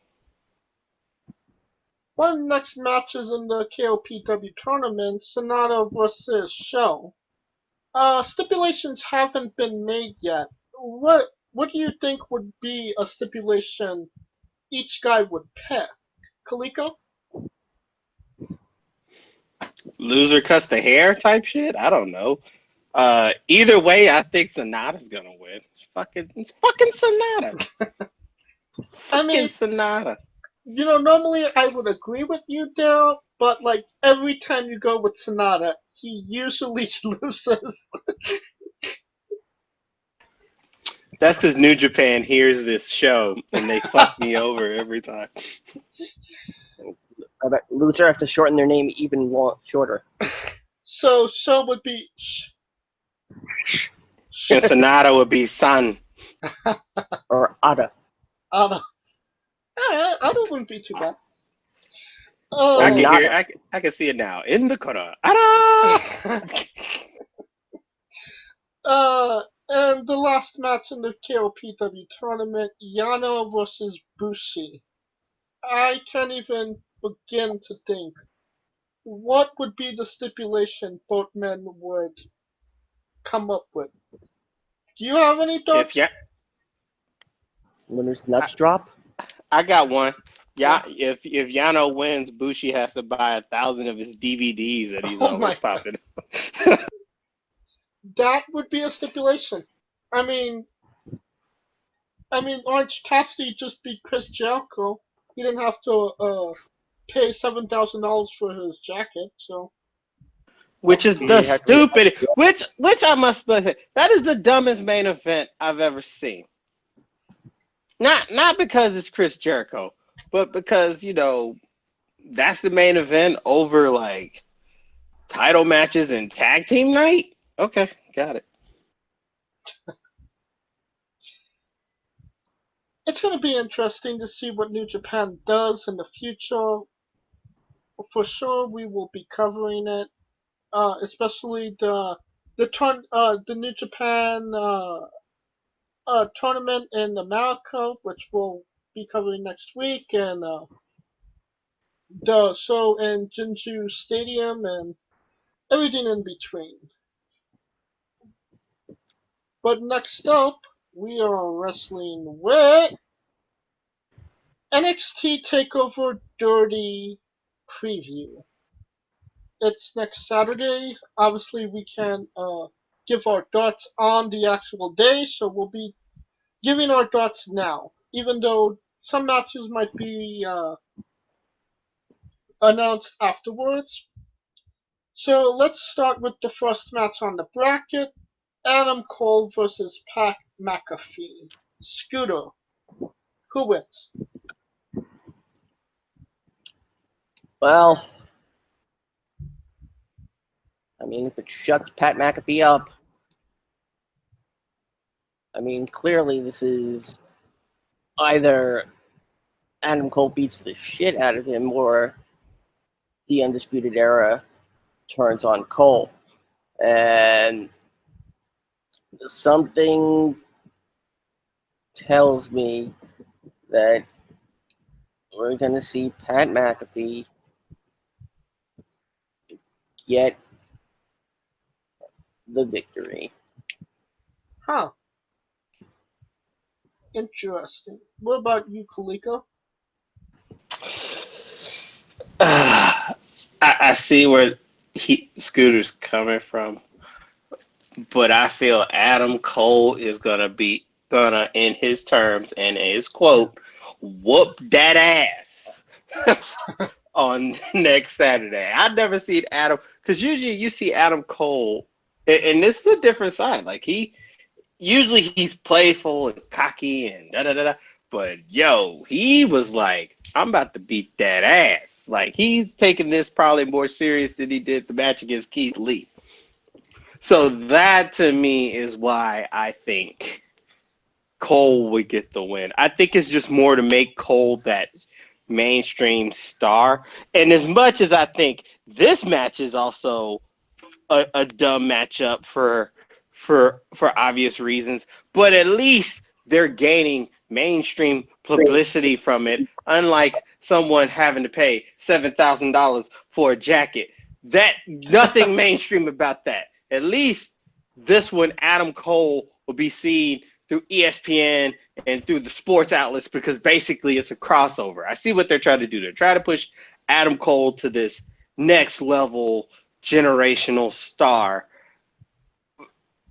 One of the next matches in the KOPW tournament, Sonata versus Show. Stipulations haven't been made yet. What do you think would be a stipulation each guy would pick? Kaliko? Loser cuts the hair type shit. I don't know. Either way, I think Sonata's gonna win. It's fucking Sonata. I Fucking mean, Sonata. normally I would agree with you, Dale, but like every time you go with Sonata, he usually loses. That's because New Japan hears this show and they fuck me over every time. loser has to shorten their name even shorter. So Show would be And Sonata would be San. Or Ada. Ada. Ada wouldn't be too bad. I can Nada. hear. I can see it now in the corner. Ara! And the last match in the KOPW tournament, Yano versus Bushi. I can't even begin to think. What would be the stipulation both men would come up with? Do you have any If thoughts? ya, When there's I, nuts drop. I got one. Yeah, if Yano wins, Bushi has to buy 1,000 of his DVDs that he's Oh always my god. popping. That would be a stipulation. I mean, I mean, Orange Cassidy just beat Chris Jericho. He didn't have to pay $7,000 for his jacket, so. Which is He the didn't have to pay stupid, which I must say, that is the dumbest main event I've ever seen. Not because it's Chris Jericho, but because that's the main event over like title matches and tag team night. Okay, got it. It's going to be interesting to see what New Japan does in the future. For sure, we will be covering it, especially the New Japan tournament in America, which we'll be covering next week, and the show in Jinju Stadium, and everything in between. But next up, we are wrestling with NXT Takeover Dirty Preview. It's next Saturday. Obviously, we can give our thoughts on the actual day, so we'll be giving our thoughts now, even though some matches might be announced afterwards. So let's start with the first match on the bracket: Adam Cole versus Pat McAfee. Scooter, who wins? Well, I mean, if it shuts Pat McAfee up, I mean, clearly this is either Adam Cole beats the shit out of him or the Undisputed Era turns on Cole. And something tells me that we're going to see Pat McAfee get the victory. Huh. Interesting. What about you, Kaliko? I see where Scooter's coming from, but I feel Adam Cole is gonna in his terms and his quote, whoop that ass on next Saturday. I've never seen Adam, because usually you see Adam Cole, and this is a different side. Like usually he's playful and cocky and da da da da. But he was like, I'm about to beat that ass. Like he's taking this probably more serious than he did the match against Keith Lee. So that to me is why I think Cole would get the win. I think it's just more to make Cole that mainstream star. And as much as I think this match is also a dumb matchup for obvious reasons, but at least they're gaining mainstream publicity from it, unlike someone having to pay $7,000 for a jacket. That nothing mainstream about that. At least this one, Adam Cole will be seen through ESPN and through the sports outlets, because basically it's a crossover. I see what they're trying to do. They're trying to push Adam Cole to this next level generational star.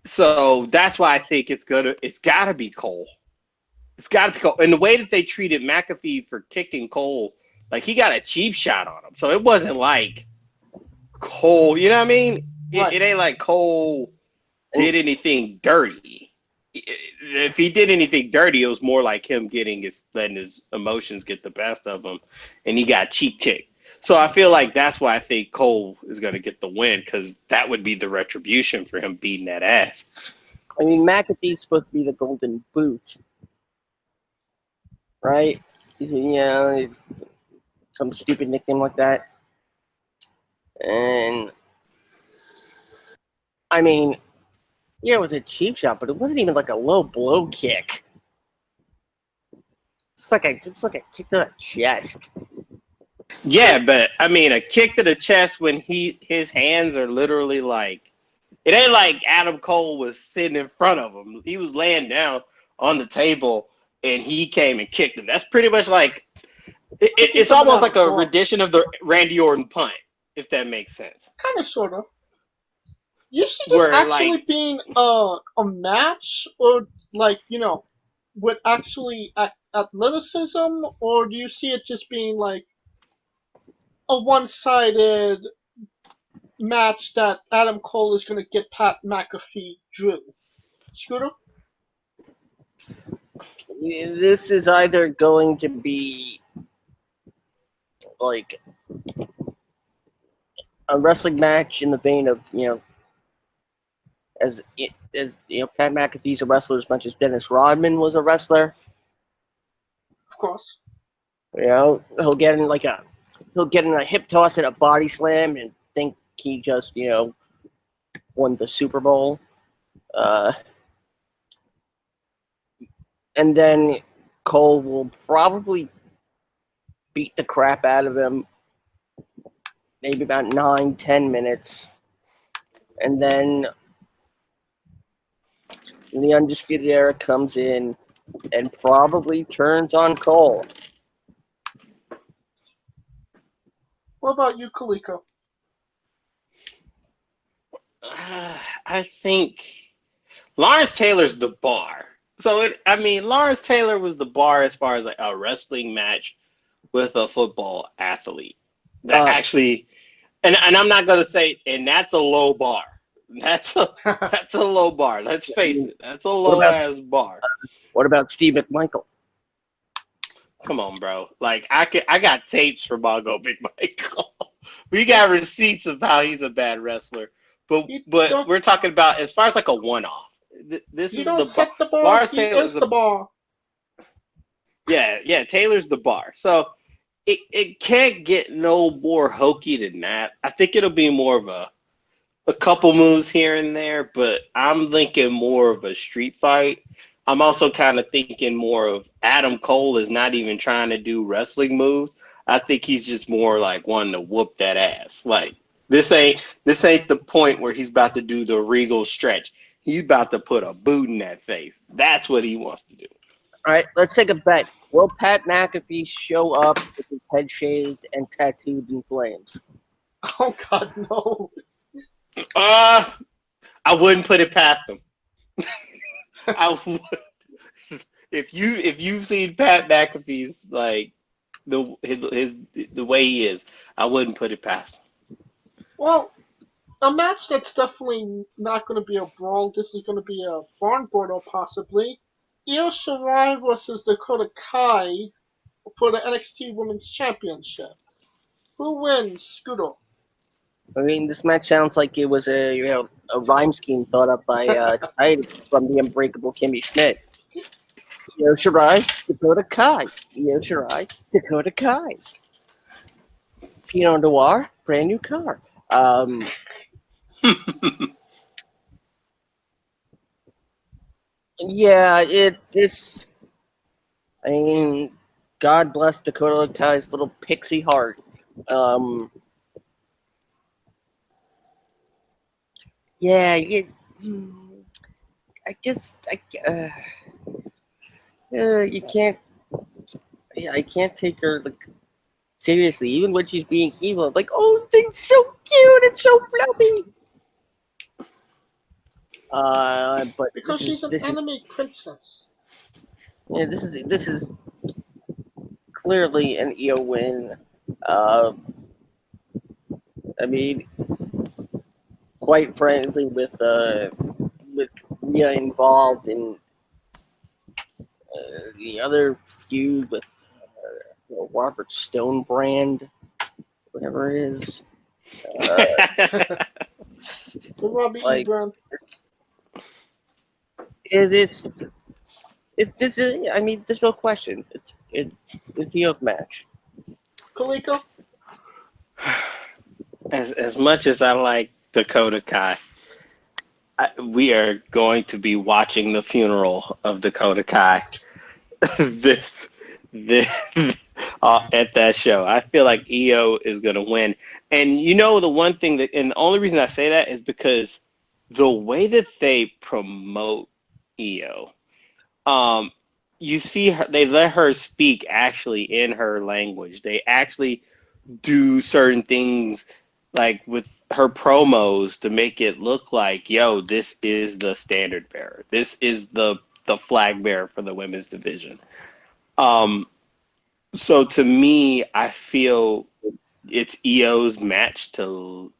So that's why I think it's got to be Cole. It's got to be Cole. And the way that they treated McAfee for kicking Cole, like he got a cheap shot on him. So it wasn't like Cole, you know what I mean? It ain't like Cole did anything dirty. If he did anything dirty, it was more like him letting his emotions get the best of him, and he got cheap kicked. So I feel like that's why I think Cole is going to get the win, because that would be the retribution for him beating that ass. I mean, McAfee's supposed to be the golden boot, right? Some stupid nickname like that. And I mean, it was a cheap shot, but it wasn't even like a low blow kick. It's like a kick to the chest. Yeah, but I mean, a kick to the chest when his hands are literally like, it ain't like Adam Cole was sitting in front of him. He was laying down on the table and he came and kicked him. That's pretty much like, it's almost like a rendition of the Randy Orton punt, if that makes sense. Kind of, sort of. You see this actually being a match, or like, with actually athleticism, or do you see it just being like a one-sided match that Adam Cole is going to get Pat McAfee drew? Scooter? This is either going to be like a wrestling match in the vein of, as Pat McAfee's a wrestler as much as Dennis Rodman was a wrestler. Of course. He'll get in a hip toss and a body slam and think he just won the Super Bowl. And then Cole will probably beat the crap out of him, maybe about 9-10 minutes, and then the Undisputed Era comes in and probably turns on Cole. What about you, Kaliko? I think Lawrence Taylor's the bar. So Lawrence Taylor was the bar as far as like a wrestling match with a football athlete. That actually, and I'm not gonna say, and that's a low bar. That's a low bar. Let's face it, that's a low ass bar. What about Steve McMichael? Come on, bro. Like I got tapes from Mongo McMichael. We got receipts of how he's a bad wrestler. But we're talking about as far as like a one-off. This is the bar. Lawrence Taylor is the bar. Yeah, Taylor's the bar. So it can't get no more hokey than that. I think it'll be more of a couple moves here and there, but I'm thinking more of a street fight. I'm also kind of thinking more of Adam Cole is not even trying to do wrestling moves. I think he's just more like wanting to whoop that ass. Like this ain't the point where he's about to do the regal stretch. He's about to put a boot in that face. That's what he wants to do. All right, let's take a bet. Will Pat McAfee show up with his head shaved and tattooed in flames? Oh God, no. I wouldn't put it past him. I would. If you've seen Pat McAfee's like the way he is, I wouldn't put it past him. Well, a match that's definitely not going to be a brawl. This is going to be a barn burner, possibly. Io Shirai versus Dakota Kai for the NXT Women's Championship. Who wins, Scooter? I mean, this match sounds like it was a rhyme scheme thought up by Titus from the Unbreakable Kimmy Schmidt. Io Shirai, Dakota Kai. Io Shirai, Dakota Kai. Pinot Noir, brand new car. Yeah, I mean, God bless Dakota Kai's little pixie heart. Yeah, you can't. Yeah, I can't take her like seriously, even when she's being evil. Like, oh, things so cute and so fluffy. But because she's an anime princess. Yeah, this is clearly an EO win. I mean, quite frankly, with Rhea involved in the other feud with Robert Stonebrand, whatever it is. Robbie like, Ebron. This is. I mean, there's no question. It's the yoke match. Kaliko? As much as I like Dakota Kai, we are going to be watching the funeral of Dakota Kai this at that show. I feel like EO is going to win. And the one thing and the only reason I say that is because the way that they promote EO, you see her, they let her speak actually in her language. They actually do certain things like with her promos to make it look like, yo, this is the standard bearer. This is the the flag bearer for the women's division. So to me, I feel it's Io's match to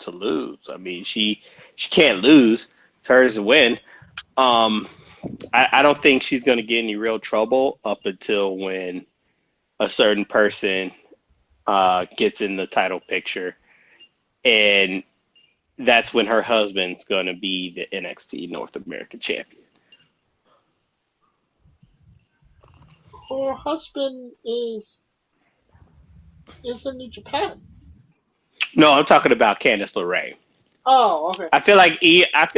lose. I mean, she can't lose. It's hers to win. I don't think she's going to get any real trouble up until when a certain person gets in the title picture, and that's when her husband's going to be the NXT North American champion. Her husband is in New Japan. No, I'm talking about Candice LeRae. Oh, okay. I feel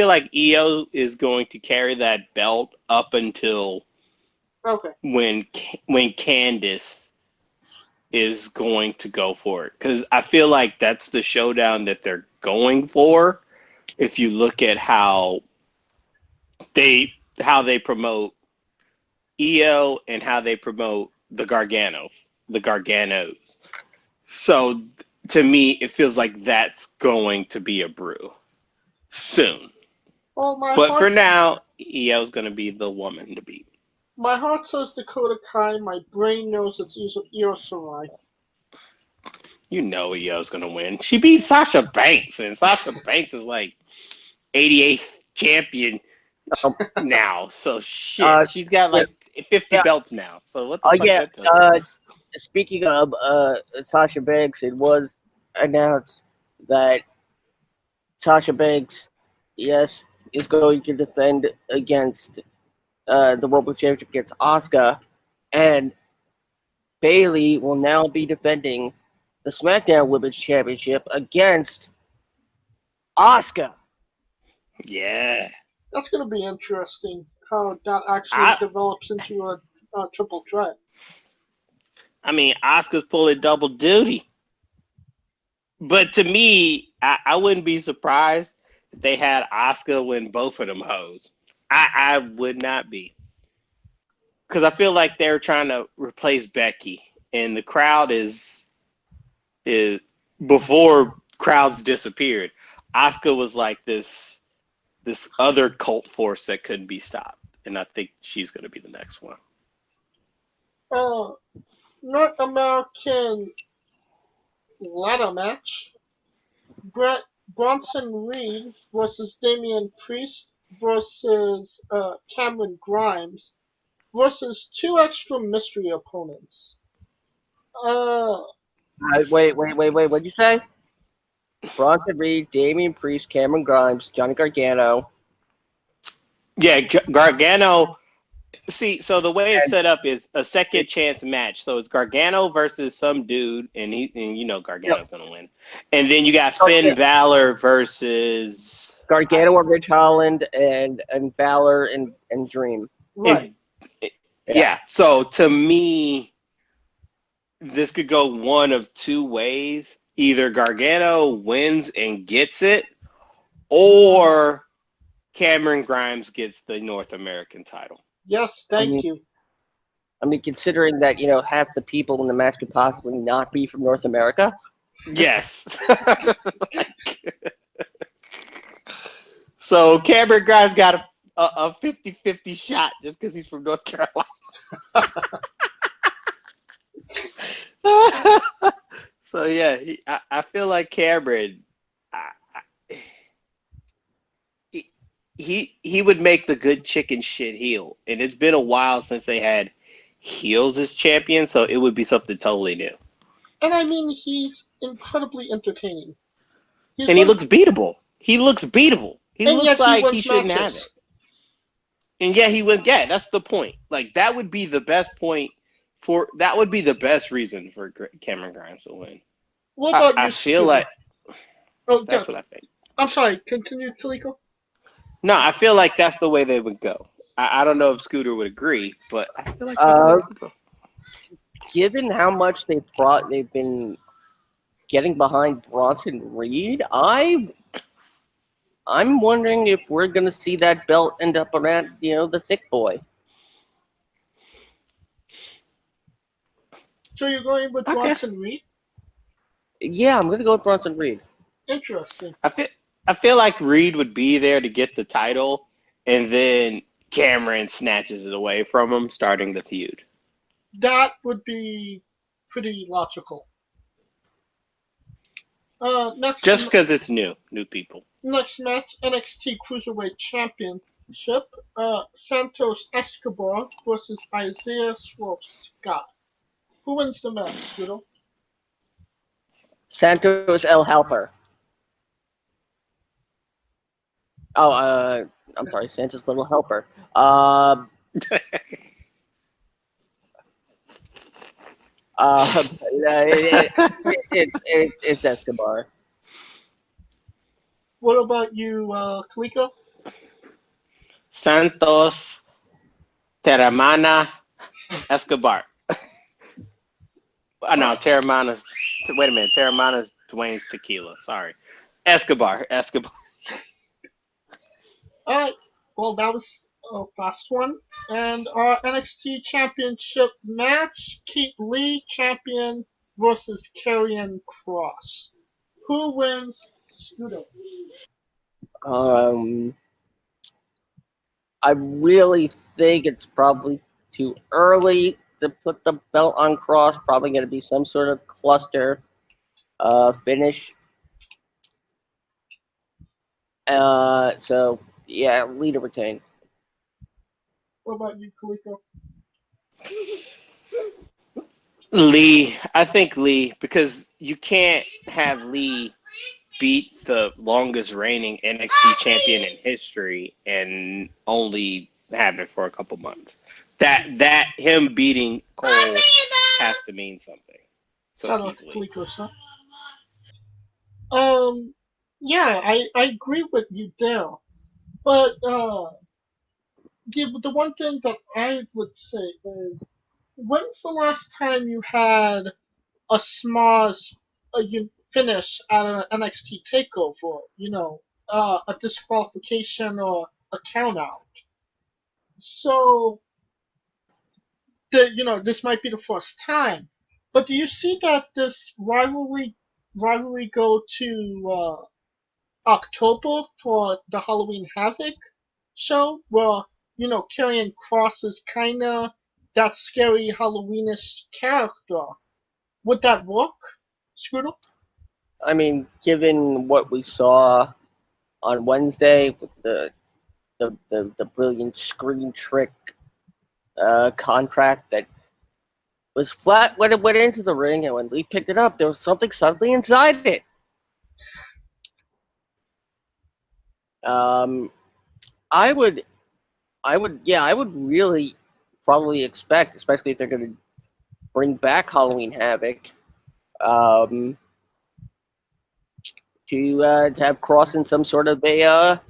like Io is going to carry that belt up until when Candice is going to go for it, because I feel like that's the showdown that they're going for. If you look at how they promote Io and how they promote the Garganos. So to me, it feels like that's going to be a brew soon. Well, for now, Io's going to be the woman to beat. My heart says Dakota Kai. My brain knows it's Io Shirai. You know Io's going to win. She beat Sasha Banks, and Sasha Banks is like 88th champion now. So shit, she's got like 50 belts now. So what the fuck that tells you? Speaking of Sasha Banks, it was announced that Sasha Banks, yes, is going to defend against the World Championship against Asuka, and Bayley will now be defending the SmackDown Women's Championship against Asuka. Yeah. That's going to be interesting how that actually develops into a triple threat. I mean, Asuka's pulling double duty. But to me, I wouldn't be surprised if they had Asuka win both of them hoes. I would not be. Because I feel like they're trying to replace Becky. And the crowd is before crowds disappeared, Asuka was like this other cult force that couldn't be stopped. And I think she's going to be the next one. North American ladder match. Bronson Reed versus Damian Priest versus Cameron Grimes versus two extra mystery opponents. Wait, what'd you say? Bronson Reed, Damian Priest, Cameron Grimes, Johnny Gargano. Yeah, Gargano. See, so the way it's set up is a second chance match. So it's Gargano versus some dude, and you know Gargano's gonna win. And then you got Finn Balor versus Gargano or Rich Holland and Balor and Dream. Right. Yeah. So to me, this could go one of two ways. Either Gargano wins and gets it, or Cameron Grimes gets the North American title. Yes, thank you. I mean, considering that, half the people in the match could possibly not be from North America. Yes. So Cameron Grimes got a 50-50 shot just because he's from North Carolina. So yeah, I feel like Cameron, he would make the good chicken shit heel, and it's been a while since they had heels as champion, so it would be something totally new. And I mean, he's incredibly entertaining. He looks beatable. He looks like he shouldn't have it. And yeah, he wins. Yeah, that's the point. Like that would be the best reason for Cameron Grimes to win. What about I feel like that's what I think. I'm sorry. Continue, Kaliko. No, I feel like that's the way they would go. I don't know if Scooter would agree, but I feel like that's the way they would go. Given how much they've been getting behind Bronson Reed, I'm wondering if we're going to see that belt end up around, the thick boy. So you're going with Bronson Reed? Yeah, I'm going to go with Bronson Reed. Interesting. I feel like Reed would be there to get the title, and then Cameron snatches it away from him, starting the feud. That would be pretty logical. Just because it's new people. Next match, NXT Cruiserweight Championship. Santos Escobar versus Isaiah Swerve Scott. Who wins the match, Squiddo? Santos El Helper. Oh, I'm sorry, Santos Little Helper. It's Escobar. What about you, Kaliko? Santos Terramana Escobar. No, Terramana's. Wait a minute. Terramana's Dwayne's tequila. Sorry. Escobar. Alright, well, that was a fast one. And our NXT Championship match, Keith Lee, champion, versus Karrion Kross. Who wins, Scudo? I really think it's probably too early to put the belt on Kross. Probably going to be some sort of cluster finish. So, yeah, Lee to retain. What about you, Kaliko? Lee. I think Lee, because you can't have Lee beat the longest reigning NXT champion in history and only have it for a couple months. That him beating Cole has to mean something. Shout out to Kaliko, sir. Yeah, I agree with you there. But the one thing that I would say is, when's the last time you had a Smosh finish at an NXT Takeover? A disqualification or a count out. So, this might be the first time. But do you see that this rivalry go to October for the Halloween Havoc show, where Karrion Kross is kind of that scary Halloweenish character? Would that work, Scooter? I mean, given what we saw on Wednesday with the brilliant screen trick contract that was flat when it went into the ring, and when Lee picked it up, there was something suddenly inside it. I would really probably expect, especially if they're going to bring back Halloween Havoc, to have Kross in some sort of a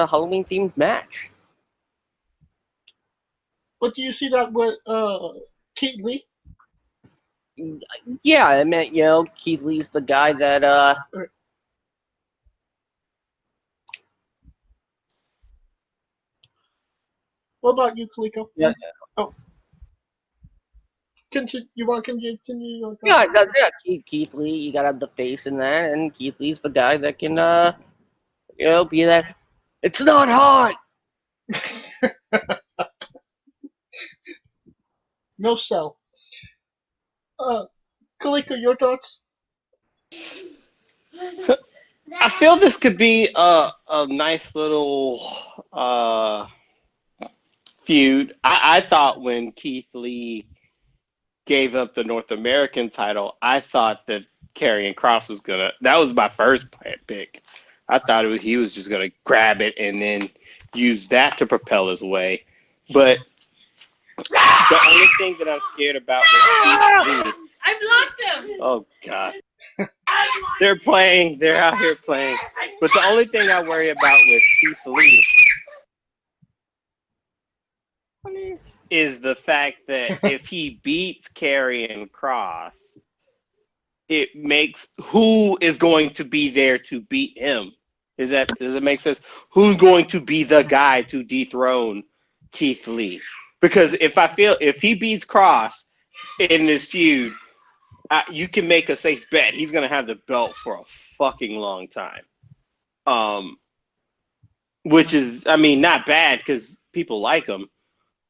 Halloween themed match. But do you see that with Keith Lee? Yeah, I meant, Keith Lee's the guy that What about you, Kaliko? Yeah. Oh. You want to continue? Yeah, Keith Lee, you gotta have the face in that, and Keith Lee's the guy that can be that. It's not hot. No sell. Kaliko, your thoughts? I feel this could be a nice little feud. I thought when Keith Lee gave up the North American title, I thought that Karrion Kross was gonna. That was my first pick. I thought he was just gonna grab it and then use that to propel his way. But the only thing that I'm scared about with Keith Lee. I blocked them. Oh God. They're playing. They're out here playing. But the only thing I worry about with Keith Lee is the fact that if he beats Karrion Kross, it makes who is going to be there to beat him? Does it make sense? Who's going to be the guy to dethrone Keith Lee? Because if he beats Kross in this feud, you can make a safe bet he's going to have the belt for a fucking long time. which is, I mean, not bad because people like him.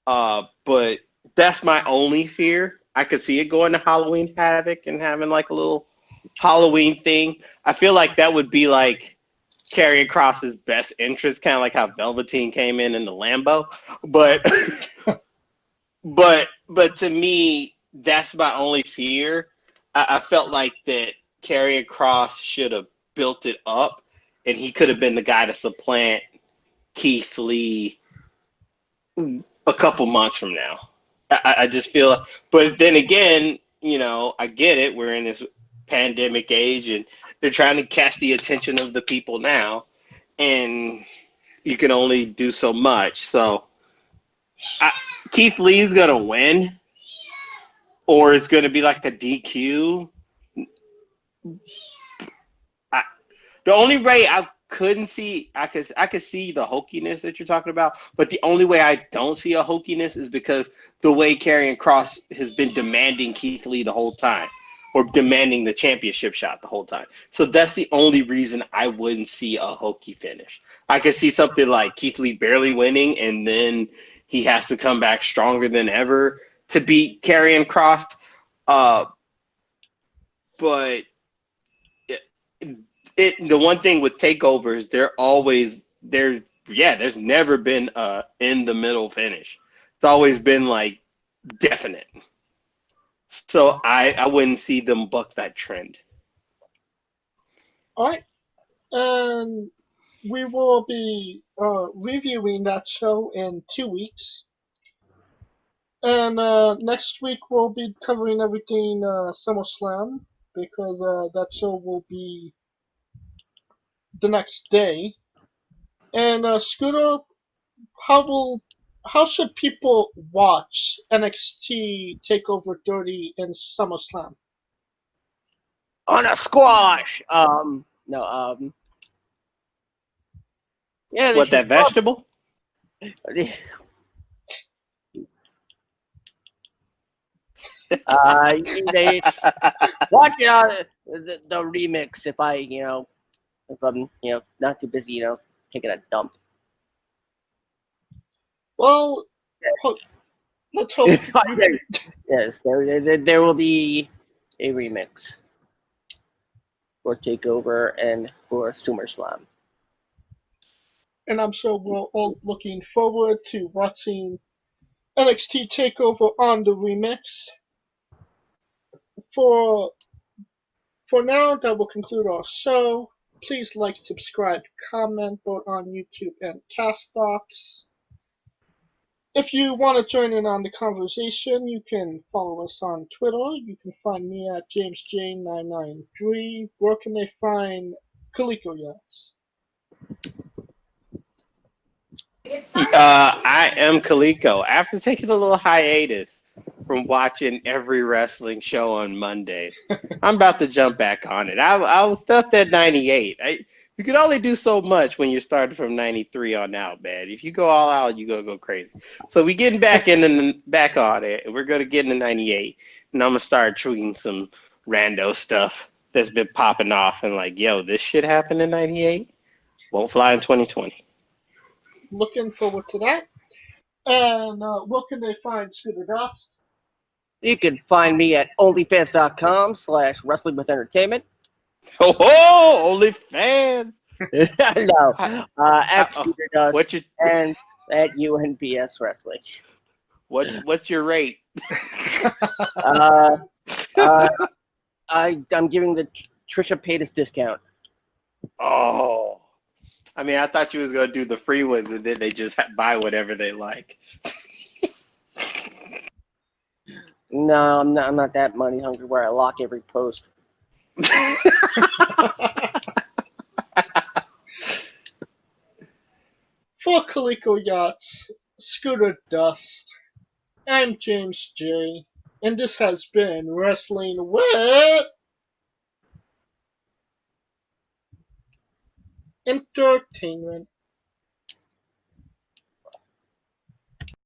But that's my only fear. I could see it going to Halloween Havoc and having like a little Halloween thing. I feel like that would be like Karrion Kross's best interest, kind of like how Velveteen came in the Lambo. But but to me, that's my only fear. I felt like that Karrion Kross should have built it up, and he could have been the guy to supplant Keith Lee a couple months from now. I just feel, but then again, I get it. We're in this pandemic age, and they're trying to catch the attention of the people now, and you can only do so much. So, Keith Lee's gonna win, or it's gonna be like a DQ. The only way I couldn't see, I could see the hokiness that you're talking about, but the only way I don't see a hokiness is because the way Karrion Kross has been demanding Keith Lee the whole time, or demanding the championship shot the whole time. So that's the only reason I wouldn't see a hokey finish. I could see something like Keith Lee barely winning, and then he has to come back stronger than ever to beat Karrion Kross. But the one thing with takeovers, there's never been a in the middle finish. It's always been like definite. So I wouldn't see them buck that trend. All right, and we will be reviewing that show in 2 weeks. And next week we'll be covering everything SummerSlam, because that show will be the next day. And Scooter, how should people watch NXT Takeover 30 and SummerSlam? On a squash. Yeah, What, that vegetable? They watch the remix if I'm not too busy taking a dump. Well, let's hope. Yes, there will be a remix for Takeover and for SummerSlam. And I'm sure we're all looking forward to watching NXT Takeover on the remix. For now, that will conclude our show. Please like, subscribe, comment, both on YouTube and Castbox. If you want to join in on the conversation, you can follow us on Twitter. You can find me at JamesJ993. Where can they find Kaliko Yachts? I am Kaliko. After taking a little hiatus from watching every wrestling show on Mondays, I'm about to jump back on it. I was stuffed at 98. You can only do so much when you're starting from 93 on out, man. If you go all out, you go crazy. So we getting back on it, and we're gonna get into 98, and I'm gonna start tweeting some rando stuff that's been popping off, and like, yo, this shit happened in 98. Won't fly in 2020. Looking forward to that. And where can they find Scooter Dust? You can find me at onlyfans.com/wrestlingwithentertainment. Oh, OnlyFans. No, at Scooter Dust your, and at UNBS Wrestling. What's your rate? I'm giving the Trisha Paytas discount. Oh, I mean, I thought you was gonna do the free ones, and then they just buy whatever they like. No, I'm not that money hungry where I lock every post. For Kaliko Yachts, Scooter Dust, I'm James J, and this has been Wrestling with Entertainment.